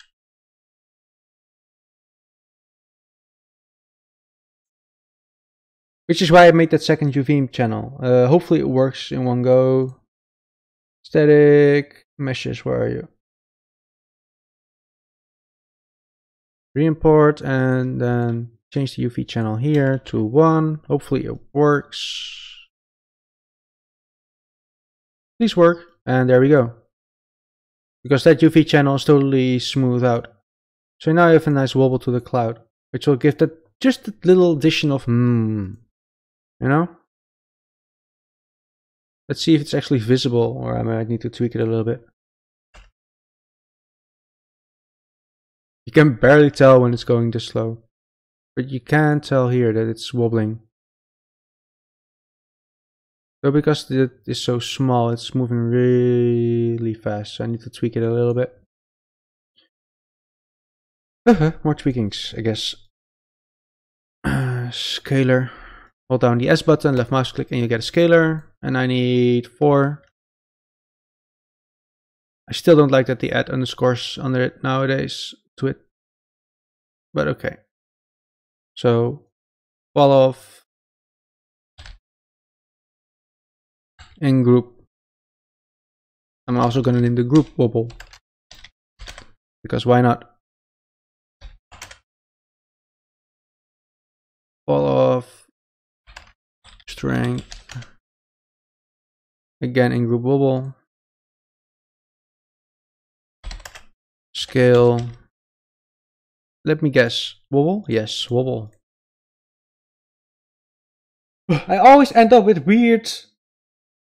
A: Which is why I made that second UV channel. Hopefully it works in one go. Static meshes, where are you? Re-import and then change the UV channel here to 1. Hopefully it works. Please work, and there we go. Because that UV channel is totally smoothed out. So now you have a nice wobble to the cloud, which will give that just a little addition of you know? Let's see if it's actually visible, or I might need to tweak it a little bit. You can barely tell when it's going this slow, but you can tell here that it's wobbling. So because it is so small, it's moving really fast, so I need to tweak it a little bit. More tweakings, I guess. Scalar. Hold down the S button, left mouse click, and you get a scalar. And I need 4. I still don't like that they add underscores under it nowadays to it. But okay. So, fall off. In group. I'm also going to name the group wobble. Because why not? Fall off. Strength. Again in group wobble. Scale. Let me guess. Wobble? Yes, wobble. I always end up with weird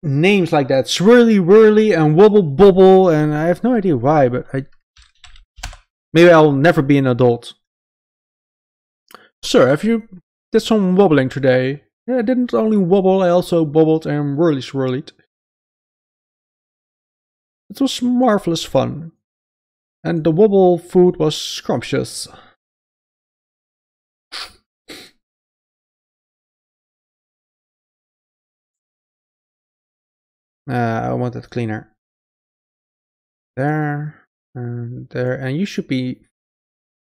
A: names like that. Swirly whirly and wobble bobble, and I have no idea why, but maybe I'll never be an adult. Sir, have you did some wobbling today? Yeah, I didn't only wobble, I also bobbled and whirly swirlied. It was marvelous fun. And the wobble food was scrumptious. I want it cleaner. There, and there, and you should be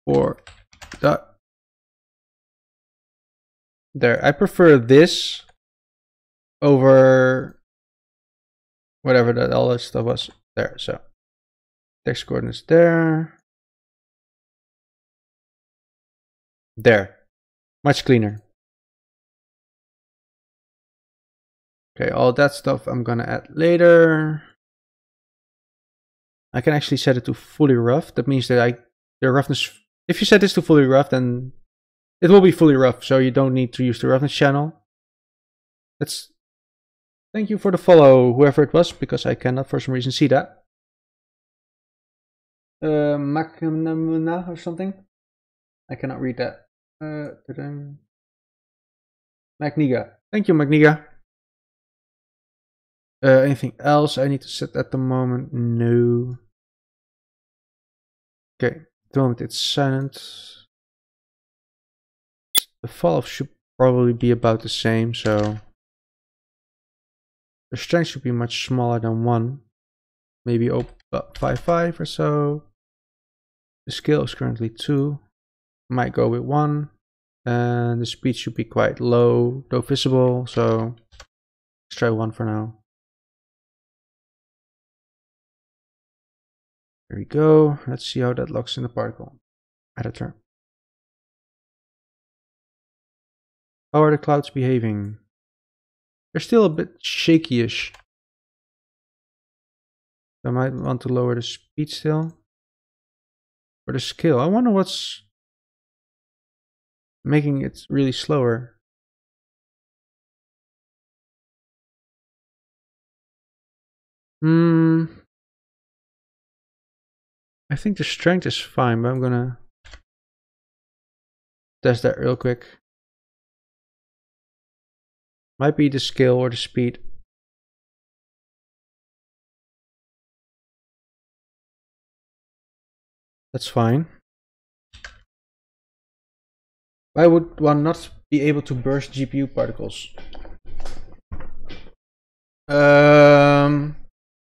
A: for that. There, I prefer this over whatever that all that stuff was. There, so text coordinates there. There, much cleaner. Okay, all that stuff I'm gonna add later. I can actually set it to fully rough. That means that the roughness, if you set this to fully rough, then it will be fully rough, so you don't need to use the roughness channel. Thank you for the follow, whoever it was, because I cannot for some reason see that. Maknamuna or something? I cannot read that. Magniga. Thank you, Magniga. Anything else I need to set at the moment? No. Okay, at the moment it's silent. The fall off should probably be about the same, so the strength should be much smaller than 1. Maybe about 5.5 or so. The scale is currently 2. Might go with 1. And the speed should be quite low, though visible, so let's try 1 for now. There we go. Let's see how that looks in the particle editor. How are the clouds behaving? They're still a bit shaky-ish. I might want to lower the speed still. Or the scale. I wonder what's making it really slower. I think the strength is fine, but I'm gonna test that real quick. Might be the skill or the speed. That's fine. Why would one not be able to burst GPU particles?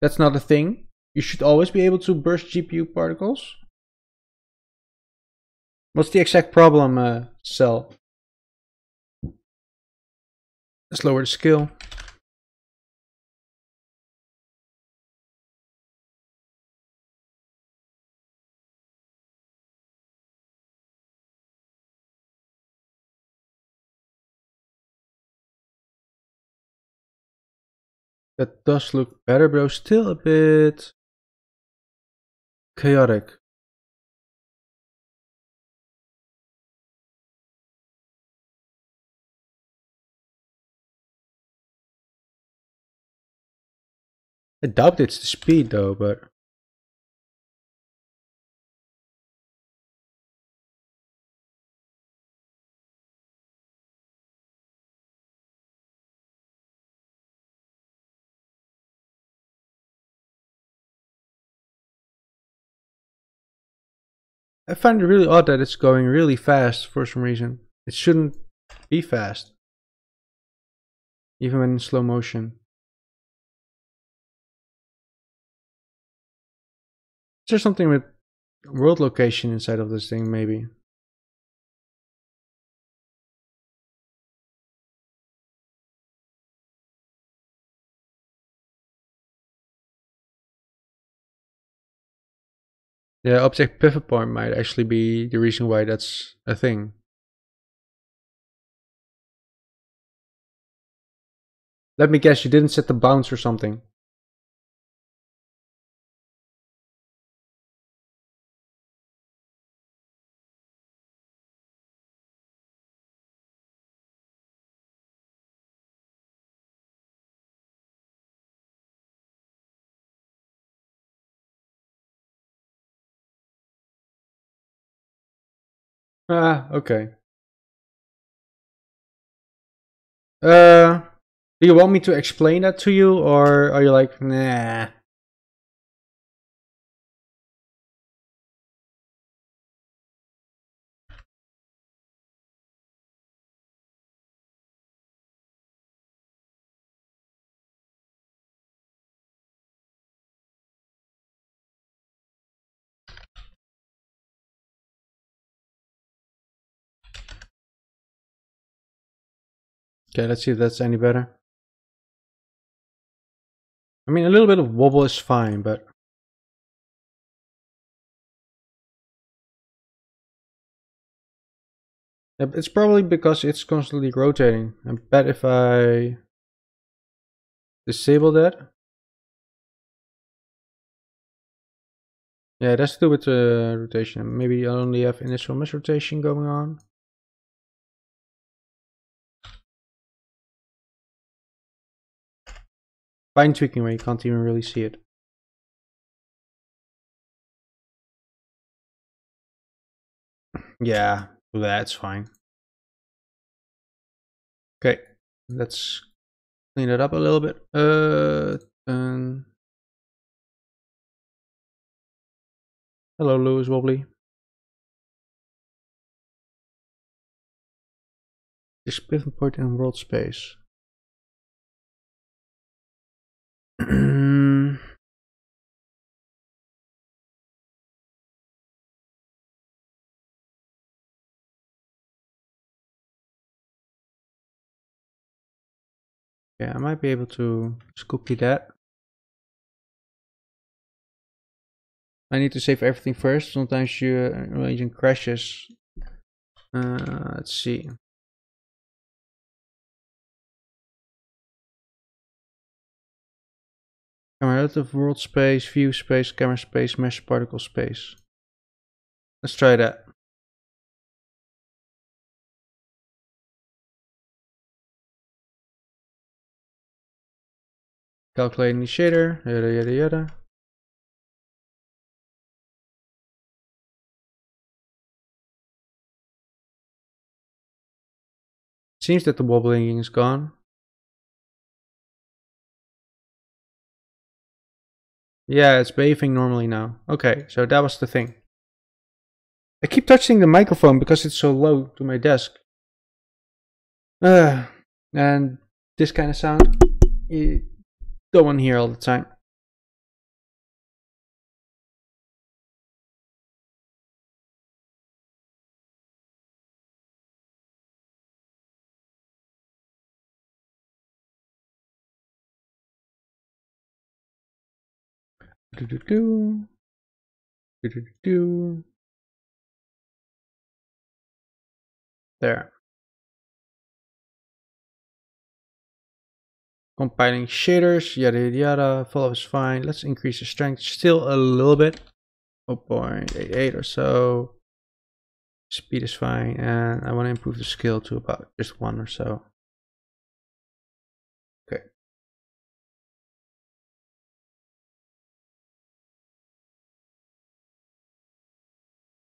A: That's not a thing. You should always be able to burst GPU particles. What's the exact problem, Cell? Let's lower the skill. That does look better, but still a bit chaotic. I doubt it's the speed though, but I find it really odd that it's going really fast for some reason. It shouldn't be fast, even when in slow motion. Is there something with world location inside of this thing, maybe? Yeah, object pivot point might actually be the reason why that's a thing. Let me guess, you didn't set the bounce or something. Ah, okay. Do you want me to explain that to you, or are you like, nah? Okay, let's see if that's any better. I mean, a little bit of wobble is fine, but it's probably because it's constantly rotating. I bet if I disable that. Yeah, it has to do with the rotation. Maybe I only have initial mesh rotation going on. Fine tweaking where you can't even really see it. Yeah, that's fine. Okay, let's clean it up a little bit. Hello, Luos Wobbly. This pivot point in world space. Yeah, I might be able to just copy that. I need to save everything first. Sometimes your agent crashes. Let's see. Camera relative world space, view space, camera space, mesh particle space. Let's try that. Calculating the shader, yada yada yada. Seems that the wobbling is gone. Yeah, it's behaving normally now. Okay, so that was the thing. I keep touching the microphone because it's so low to my desk. And this kind of sound, you don't want to hear all the time. Do-do-do. Do-do-do. There. Compiling shaders, yada yada yada. Follow is fine. Let's increase the strength still a little bit. 0.88 or so. Speed is fine, and I want to improve the scale to about just 1 or so. Okay.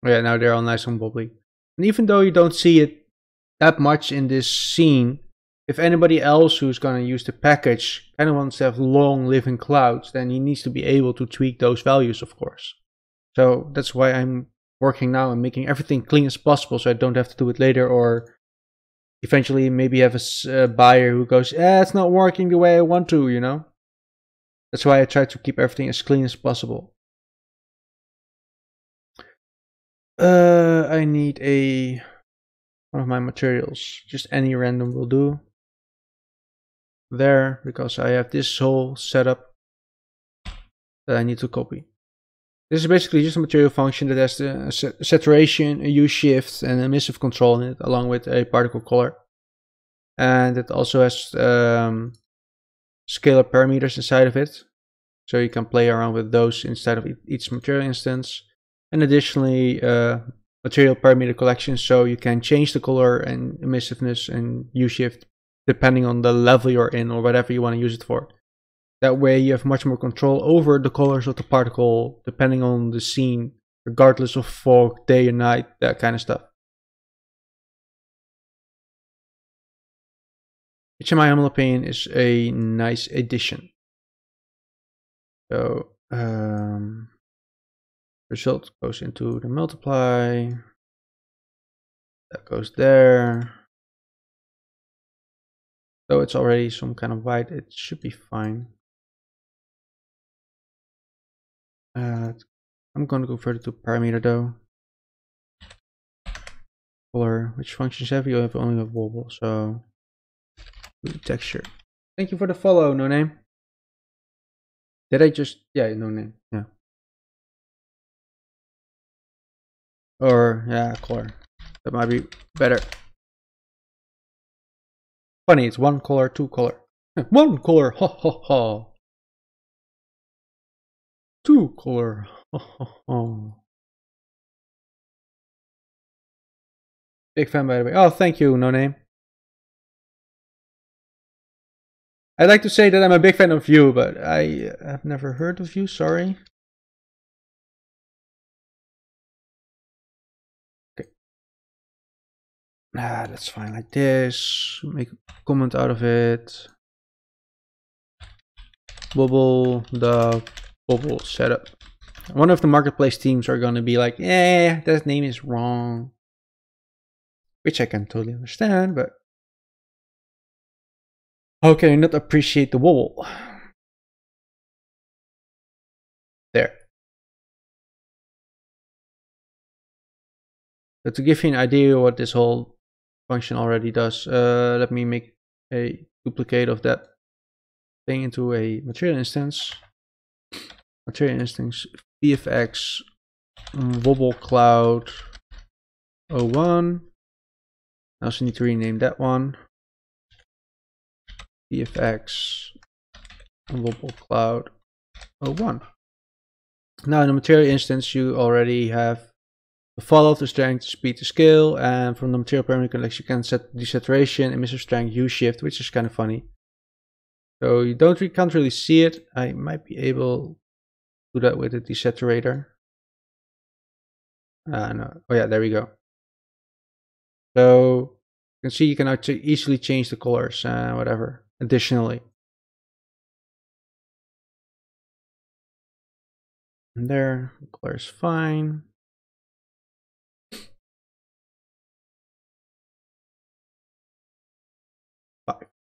A: Yeah, now they're all nice and wobbly. And even though you don't see it that much in this scene, if anybody else who's going to use the package kind of wants to have long living clouds, then he needs to be able to tweak those values, of course. So that's why I'm working now and making everything clean as possible so I don't have to do it later, or eventually maybe have a buyer who goes, it's not working the way I want to, you know? That's why I try to keep everything as clean as possible. I need one of my materials. Just any random will do. There, because I have this whole setup that I need to copy. This is basically just a material function that has the saturation, a U shift, and emissive control in it, along with a particle color. And it also has scalar parameters inside of it, so you can play around with those inside of each material instance. And additionally, material parameter collection, so you can change the color and emissiveness and U shift depending on the level you're in or whatever you want to use it for. That way you have much more control over the colors of the particle depending on the scene, regardless of fog, day or night, that kind of stuff. Which in my humble opinion is a nice addition. So result goes into the multiply. That goes there. Though it's already some kind of white, it should be fine. I'm going to convert it to parameter though. Color, which functions have you? Have only a wobble, so texture. Thank you for the follow, no name. Did I just, yeah, no name, yeah. Or, yeah, color. That might be better. Funny, it's one color, two color. One color, ha ha ha. Two color, ha ha ha. Big fan, by the way. Oh, thank you, no name. I'd like to say that I'm a big fan of you, but I have never heard of you, sorry. Okay. That's fine like this. Make a comment out of it. Bubble the bubble setup. One of the marketplace teams are going to be like, that name is wrong. Which I can totally understand, but how can you not appreciate the wobble? There. So to give you an idea what this whole function already does, let me make a duplicate of that thing into a material instance. Material instance VFX wobble cloud 01. I also need to rename that one. VFX wobble cloud 01. Now in the material instance you already have the follow, the strength, speed, to scale, and from the material parameter collection you can set desaturation, emissive strength, U shift, which is kind of funny. So you can't really see it. I might be able to do that with a desaturator. No. Oh yeah, there we go. So You can see you can easily change the colors, whatever, additionally. And there, the color is fine.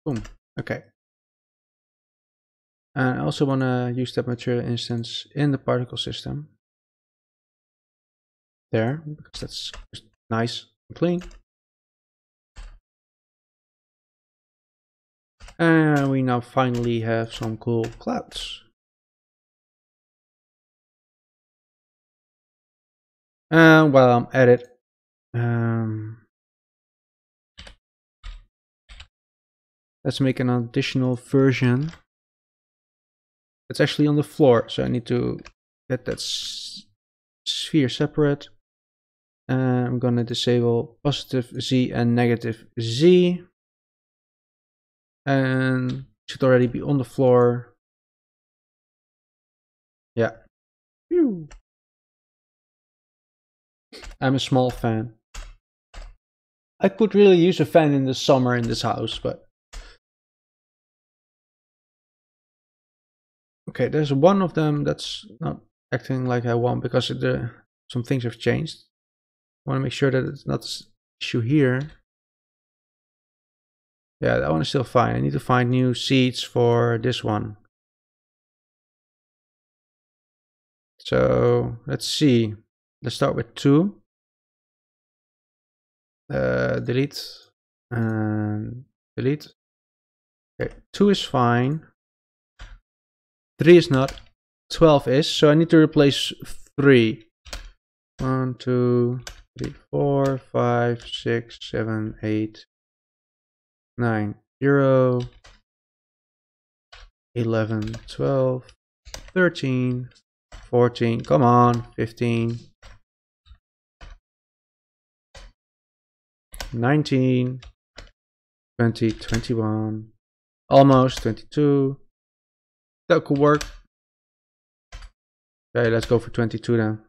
A: Boom. Okay. And I also want to use that material instance in the particle system. There, because that's just nice and clean. And we now finally have some cool clouds. And while I'm at it, let's make an additional version. It's actually on the floor, so I need to get that sphere separate. I'm gonna disable positive Z and negative Z. And it should already be on the floor. Yeah. Phew. I'm a small fan. I could really use a fan in the summer in this house, but... Okay, there's one of them that's not acting like I want because some things have changed. I want to make sure that it's not an issue here. Yeah, that one is still fine. I need to find new seeds for this one. So let's see. Let's start with 2. Delete and delete. Okay, 2 is fine. 3 is not. 12 is. So I need to replace 3. 1, 2, 3, 4, 5, 6, 7, 8, 9, 0, 11, 12, 13, 14, come on, 15, 19, 20, 21, almost 22. That could work. Okay, let's go for 22 then.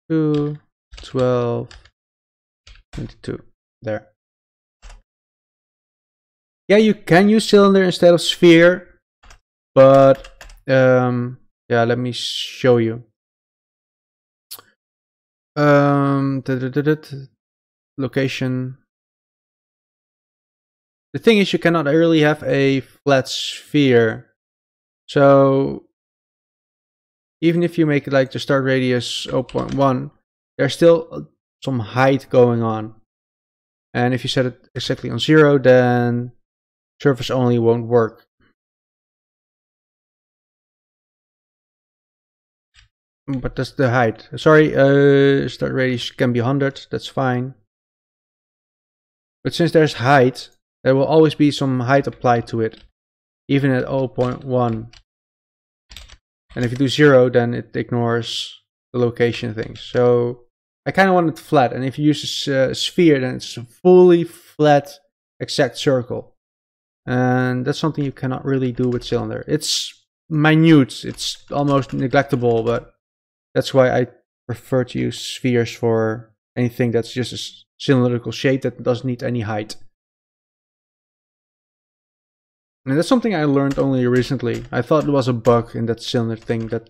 A: Two, 12, 22. There. Yeah, you can use cylinder instead of sphere, but yeah, let me show you. Location. The thing is, you cannot really have a flat sphere. So even if you make it like the start radius 0.1, there's still some height going on. And if you set it exactly on 0, then surface only won't work. But that's the height. Sorry, start radius can be 100, that's fine. But since there's height, there will always be some height applied to it, even at 0.1. And if you do 0, then it ignores the location things. So I kind of want it flat. And if you use a sphere, then it's a fully flat, exact circle. And that's something you cannot really do with cylinder. It's minute, it's almost neglectable, but that's why I prefer to use spheres for anything that's just a cylindrical shape that doesn't need any height. And that's something I learned only recently. I thought it was a bug in that cylinder thing, that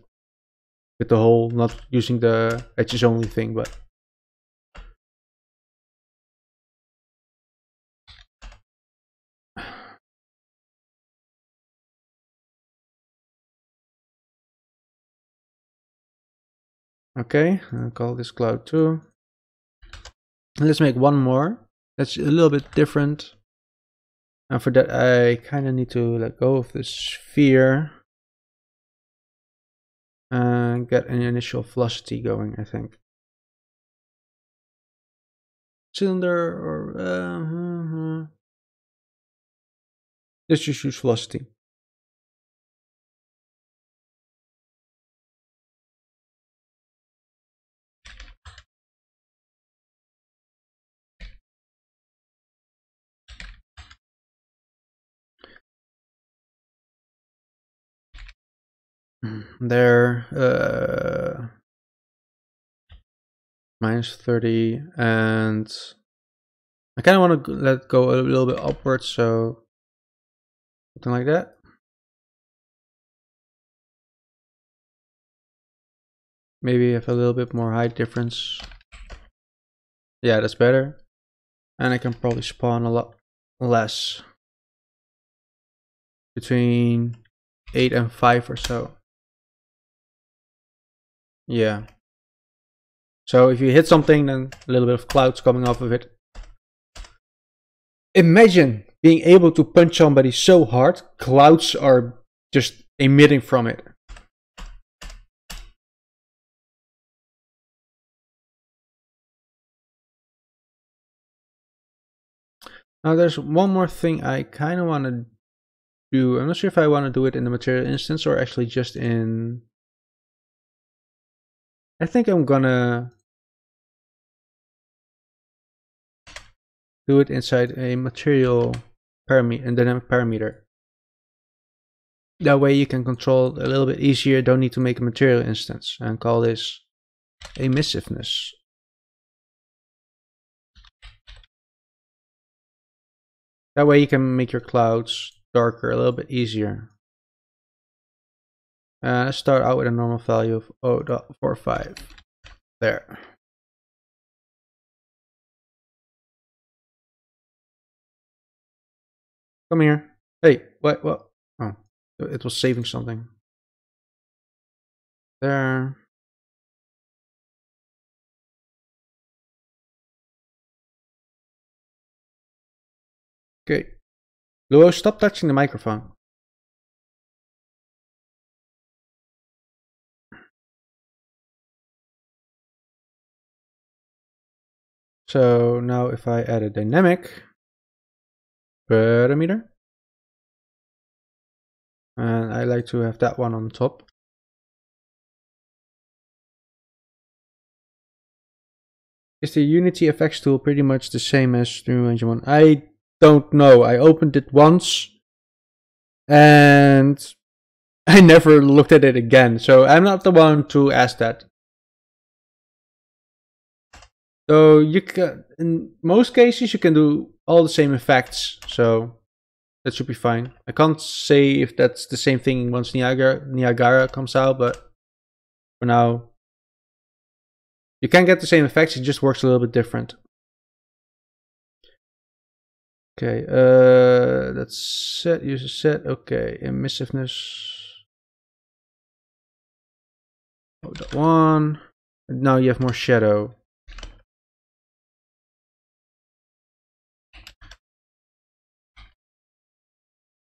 A: with the whole not using the edges only thing, but okay, I'll call this cloud 2. And let's make one more that's a little bit different. And for that, I kind of need to let go of the sphere and get an initial velocity going, I think. Cylinder or let's just use velocity. There, minus 30, and I kind of want to let go a little bit upwards, so something like that. Maybe have a little bit more height difference. Yeah, that's better. And I can probably spawn a lot less. Between 8 and 5 or so. Yeah. So if you hit something, then a little bit of clouds coming off of it. Imagine being able to punch somebody so hard, clouds are just emitting from it. Now there's one more thing I kind of want to do. I'm not sure if I want to do it in the material instance or actually just in... I think I'm gonna do it inside a material parameter and dynamic parameter. That way you can control a little bit easier. Don't need to make a material instance and call this emissiveness. That way you can make your clouds darker a little bit easier. Let's start out with a normal value of 0.45. There. Come here. Hey, what? Oh, it was saving something. There. Okay. Luos, stop touching the microphone. So now if I add a dynamic parameter, and I like to have that one on top. Is the Unity FX tool pretty much the same as Stream Engine 1? I don't know. I opened it once and I never looked at it again, so I'm not the one to ask that. So you can, in most cases, you can do all the same effects, so that should be fine. I can't say if that's the same thing once Niagara comes out, but for now, you can get the same effects. It just works a little bit different. Okay, that's set. User set. Okay, emissiveness. Oh, that one. And now you have more shadow.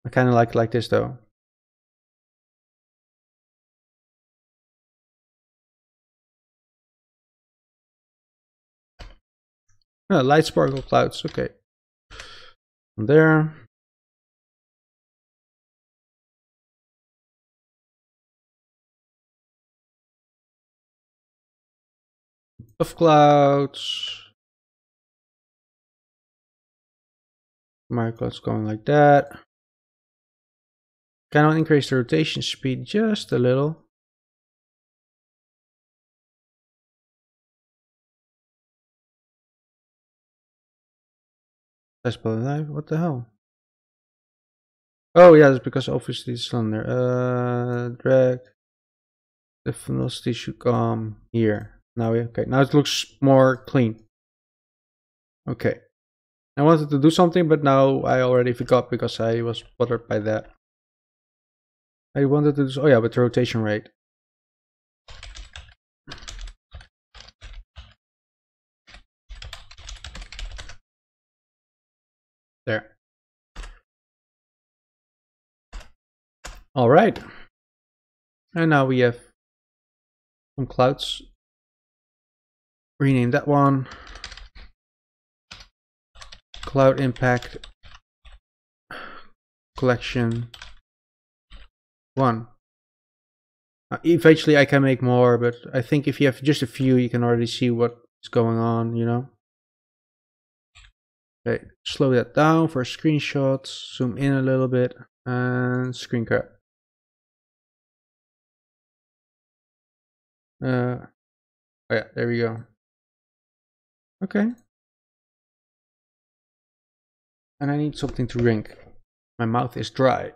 A: I kind of like this though. Oh, light sparkle clouds. Okay. From there. Of clouds. My clouds going like that. Kind of increase the rotation speed just a little. What the hell? Oh yeah, that's because obviously it's slender. Drag. The velocity should come here. Now, okay, now it looks more clean. Okay. I wanted to do something, but now I already forgot because I was bothered by that. I wanted to do, oh yeah, with the rotation rate. There. All right. And now we have some clouds. Rename that one. Cloud impact collection 1. Eventually I can make more, but I think if you have just a few, you can already see what's going on, you know. Okay, slow that down for a screenshot, zoom in a little bit, and screen grab. Oh yeah, there we go. Okay. And I need something to drink. My mouth is dry.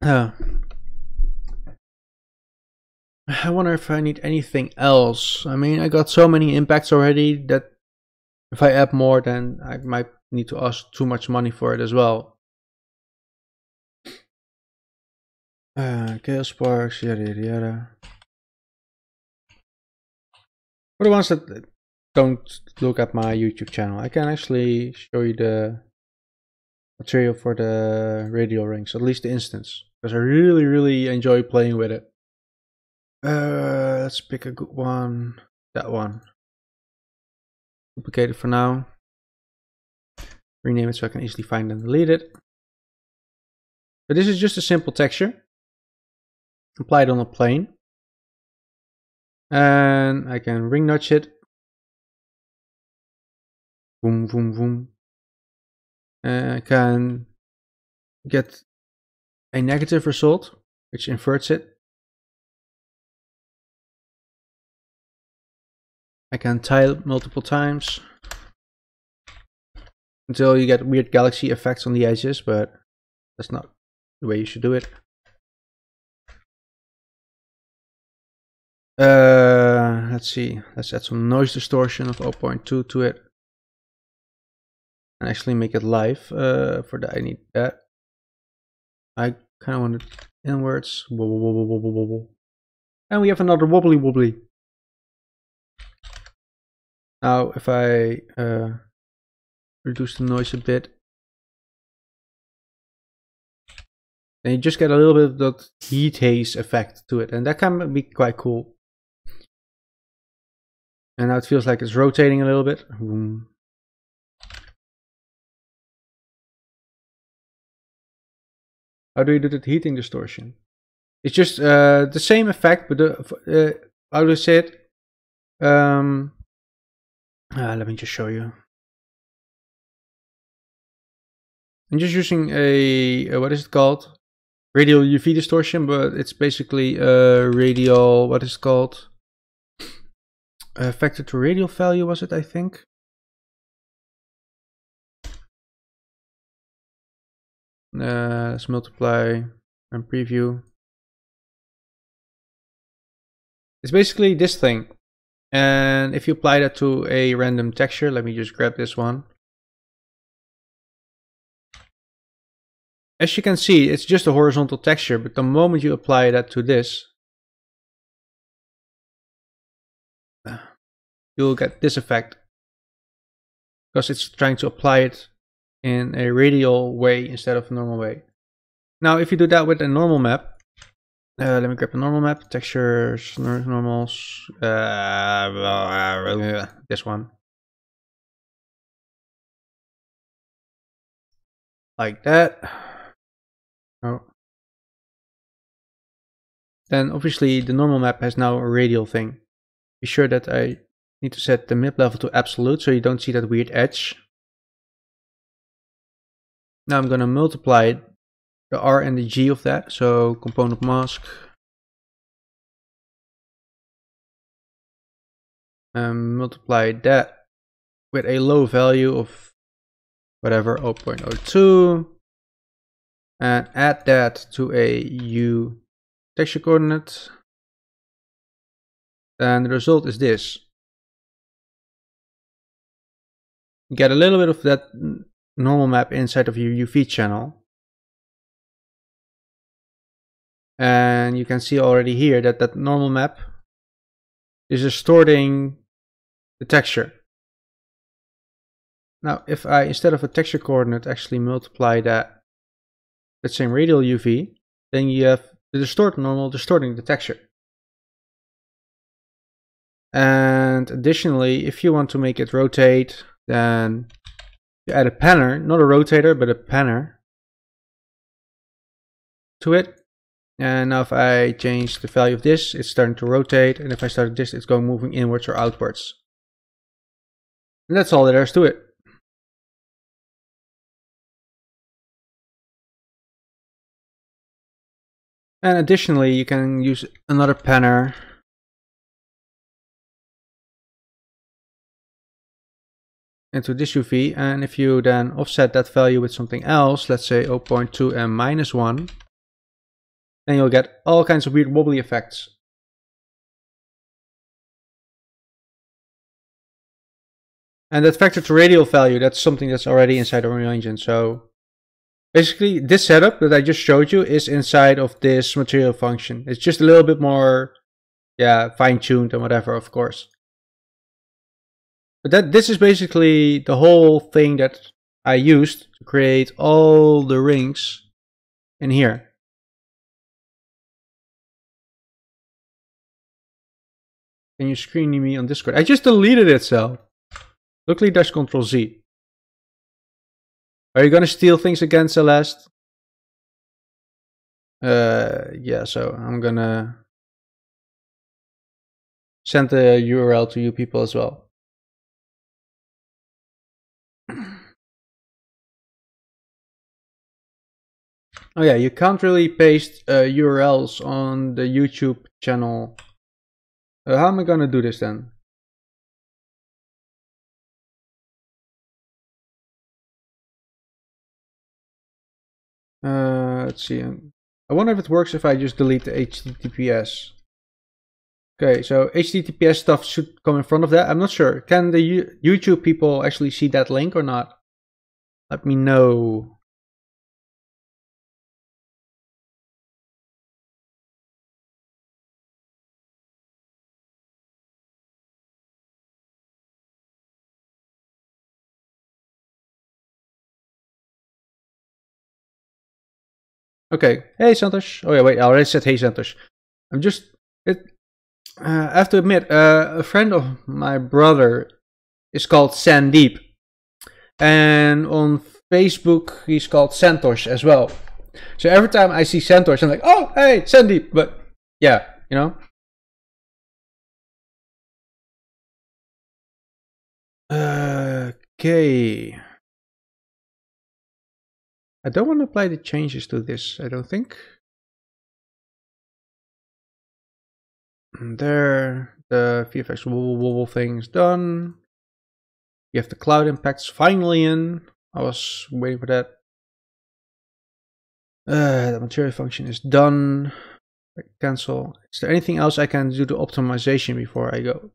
A: I wonder if I need anything else. I mean, I got so many impacts already that if I add more, then I might need to ask too much money for it as well. Chaos Sparks, yada yada yada. For the ones that don't look at my YouTube channel, I can actually show you the material for the radial rings, at least the instance, because I really enjoy playing with it. Let's pick a good one. That one. Duplicate it for now. Rename it so I can easily find and delete it. But this is just a simple texture. Apply it on a plane. And I can ring notch it. Boom, boom, boom. And I can get a negative result, which inverts it. I can tile multiple times until you get weird galaxy effects on the edges, but that's not the way you should do it. Let's see. Let's add some noise distortion of 0.2 to it. And actually make it live. For that I need that. I kind of want it inwards. Wobble, wobble, wobble, wobble. And we have another wobbly wobbly. Now if I reduce the noise a bit, then you just get a little bit of that heat haze effect to it, and that can be quite cool. And now it feels like it's rotating a little bit. Boom. How do you do the heating distortion? It's just the same effect, but how do I say it? Let me just show you. I'm just using a what is it called? Radial UV distortion, but it's basically a radial, what is it called? Factor to radial value was it, I think? Let's multiply and preview. It's basically this thing. And if you apply that to a random texture, let me just grab this one. As you can see, it's just a horizontal texture, but the moment you apply that to this, you'll get this effect. Because it's trying to apply it in a radial way instead of a normal way. Now, if you do that with a normal map, let me grab the normal map, textures, normals, this one. Like that. Oh. Then obviously the normal map has now a radial thing. Be sure that I need to set the mid level to absolute so you don't see that weird edge. Now I'm gonna multiply the R and the G of that, so component mask. And multiply that with a low value of whatever, 0.02. And add that to a U texture coordinate. And the result is this. You get a little bit of that normal map inside of your UV channel. And you can see already here that that normal map is distorting the texture. Now, if I, instead of a texture coordinate, actually multiply that same radial UV, then you have the distort normal distorting the texture. And additionally, if you want to make it rotate, then you add a panner, not a rotator, but a panner to it. And now if I change the value of this, it's starting to rotate. And if I start this, it's going moving inwards or outwards. And that's all there is to it. And additionally, you can use another panner into this UV, and if you then offset that value with something else, let's say 0.2 and -1, then you'll get all kinds of weird wobbly effects. And that vector to radial value, that's something that's already inside Unreal Engine. So basically, this setup that I just showed you is inside of this material function. It's just a little bit more, yeah, fine-tuned and whatever, of course. But this is basically the whole thing that I used to create all the rings in here. Can you screen me on Discord? I just deleted it, so. Luckily-Ctrl-Z. Are you gonna steal things again, Celeste? Yeah, so I'm gonna send the URL to you people as well. Oh yeah, you can't really paste URLs on the YouTube channel. How am I gonna do this then? Let's see. I wonder if it works if I just delete the HTTPS. Okay, so HTTPS stuff should come in front of that. I'm not sure. Can the YouTube people actually see that link or not? Let me know. Okay. Hey, Santosh. Oh yeah, wait. I already said hey, Santosh. I'm just... I have to admit, a friend of my brother is called Sandeep. And on Facebook, he's called Santosh as well. So every time I see Santosh, I'm like, oh, hey, Sandeep. But yeah, you know. Okay. I don't want to apply the changes to this, I don't think. There, the VFX wobble thing is done. You have the cloud impacts finally in. I was waiting for that. The material function is done. Cancel. Is there anything else I can do to optimization before I go?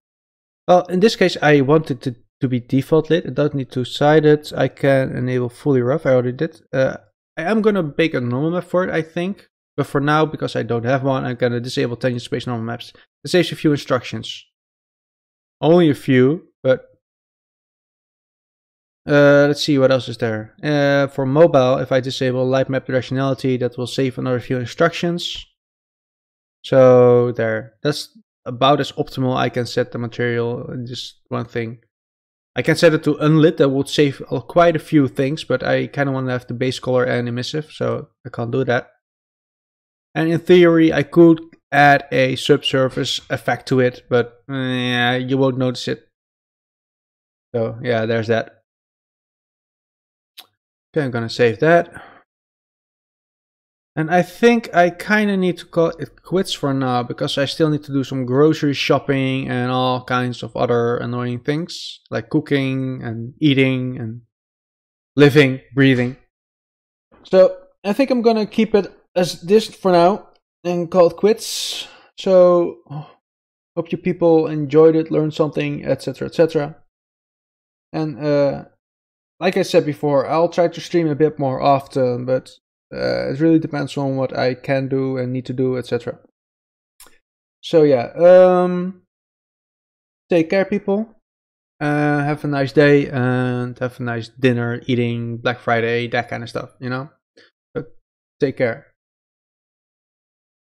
A: Well, in this case, I wanted to be default lit. It doesn't need two-sided. I can enable fully rough. I already did. I am gonna bake a normal map for it, I think. But for now, because I don't have one, I'm gonna disable tangent space normal maps. It saves a few instructions. Only a few, but let's see what else is there. For mobile, if I disable light map directionality, that will save another few instructions. So there, that's about as optimal I can set the material in just one thing. I can set it to unlit, that would save quite a few things, but I kind of want to have the base color and emissive, so I can't do that. And in theory, I could add a subsurface effect to it, but you won't notice it. So yeah, there's that. Okay, I'm gonna save that. And I think I kind of need to call it quits for now, because I still need to do some grocery shopping and all kinds of other annoying things, like cooking and eating and living, breathing. So I think I'm gonna keep it as this for now and call it quits. So hope you people enjoyed it, learned something, etc, etc. And like I said before, I'll try to stream a bit more often, but it really depends on what I can do and need to do, etc. So yeah, take care, people. Have a nice day and have a nice dinner, eating, Black Friday, that kind of stuff, you know? But take care.